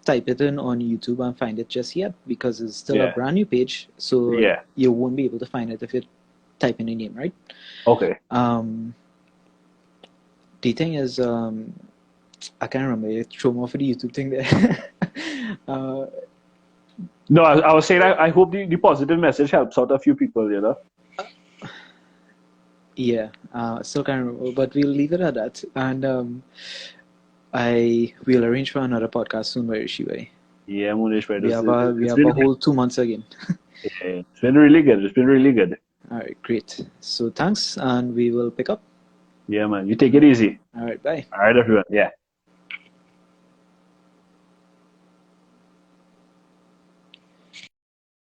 Speaker 1: type it in on YouTube and find it just yet because it's still a
Speaker 2: Yeah.
Speaker 1: brand new page, so
Speaker 2: Yeah.
Speaker 1: you won't be able to find it if you type in a name, right?
Speaker 2: Okay.
Speaker 1: The thing is, I can't remember. You throw more for the YouTube thing there.
Speaker 2: No, I was saying I hope the positive message helps out a few people.
Speaker 1: Yeah, still can't remember, but we'll leave it at that. And I will arrange for another podcast soon, by Rishi.
Speaker 2: Yeah, Munish, right.
Speaker 1: We
Speaker 2: It's
Speaker 1: have a
Speaker 2: been
Speaker 1: whole 2 months again.
Speaker 2: yeah, it's been really good. It's been really good.
Speaker 1: All right, great. So thanks, and we will pick up.
Speaker 2: Yeah, man. You take it easy.
Speaker 1: All right, bye.
Speaker 2: All right, everyone. Yeah.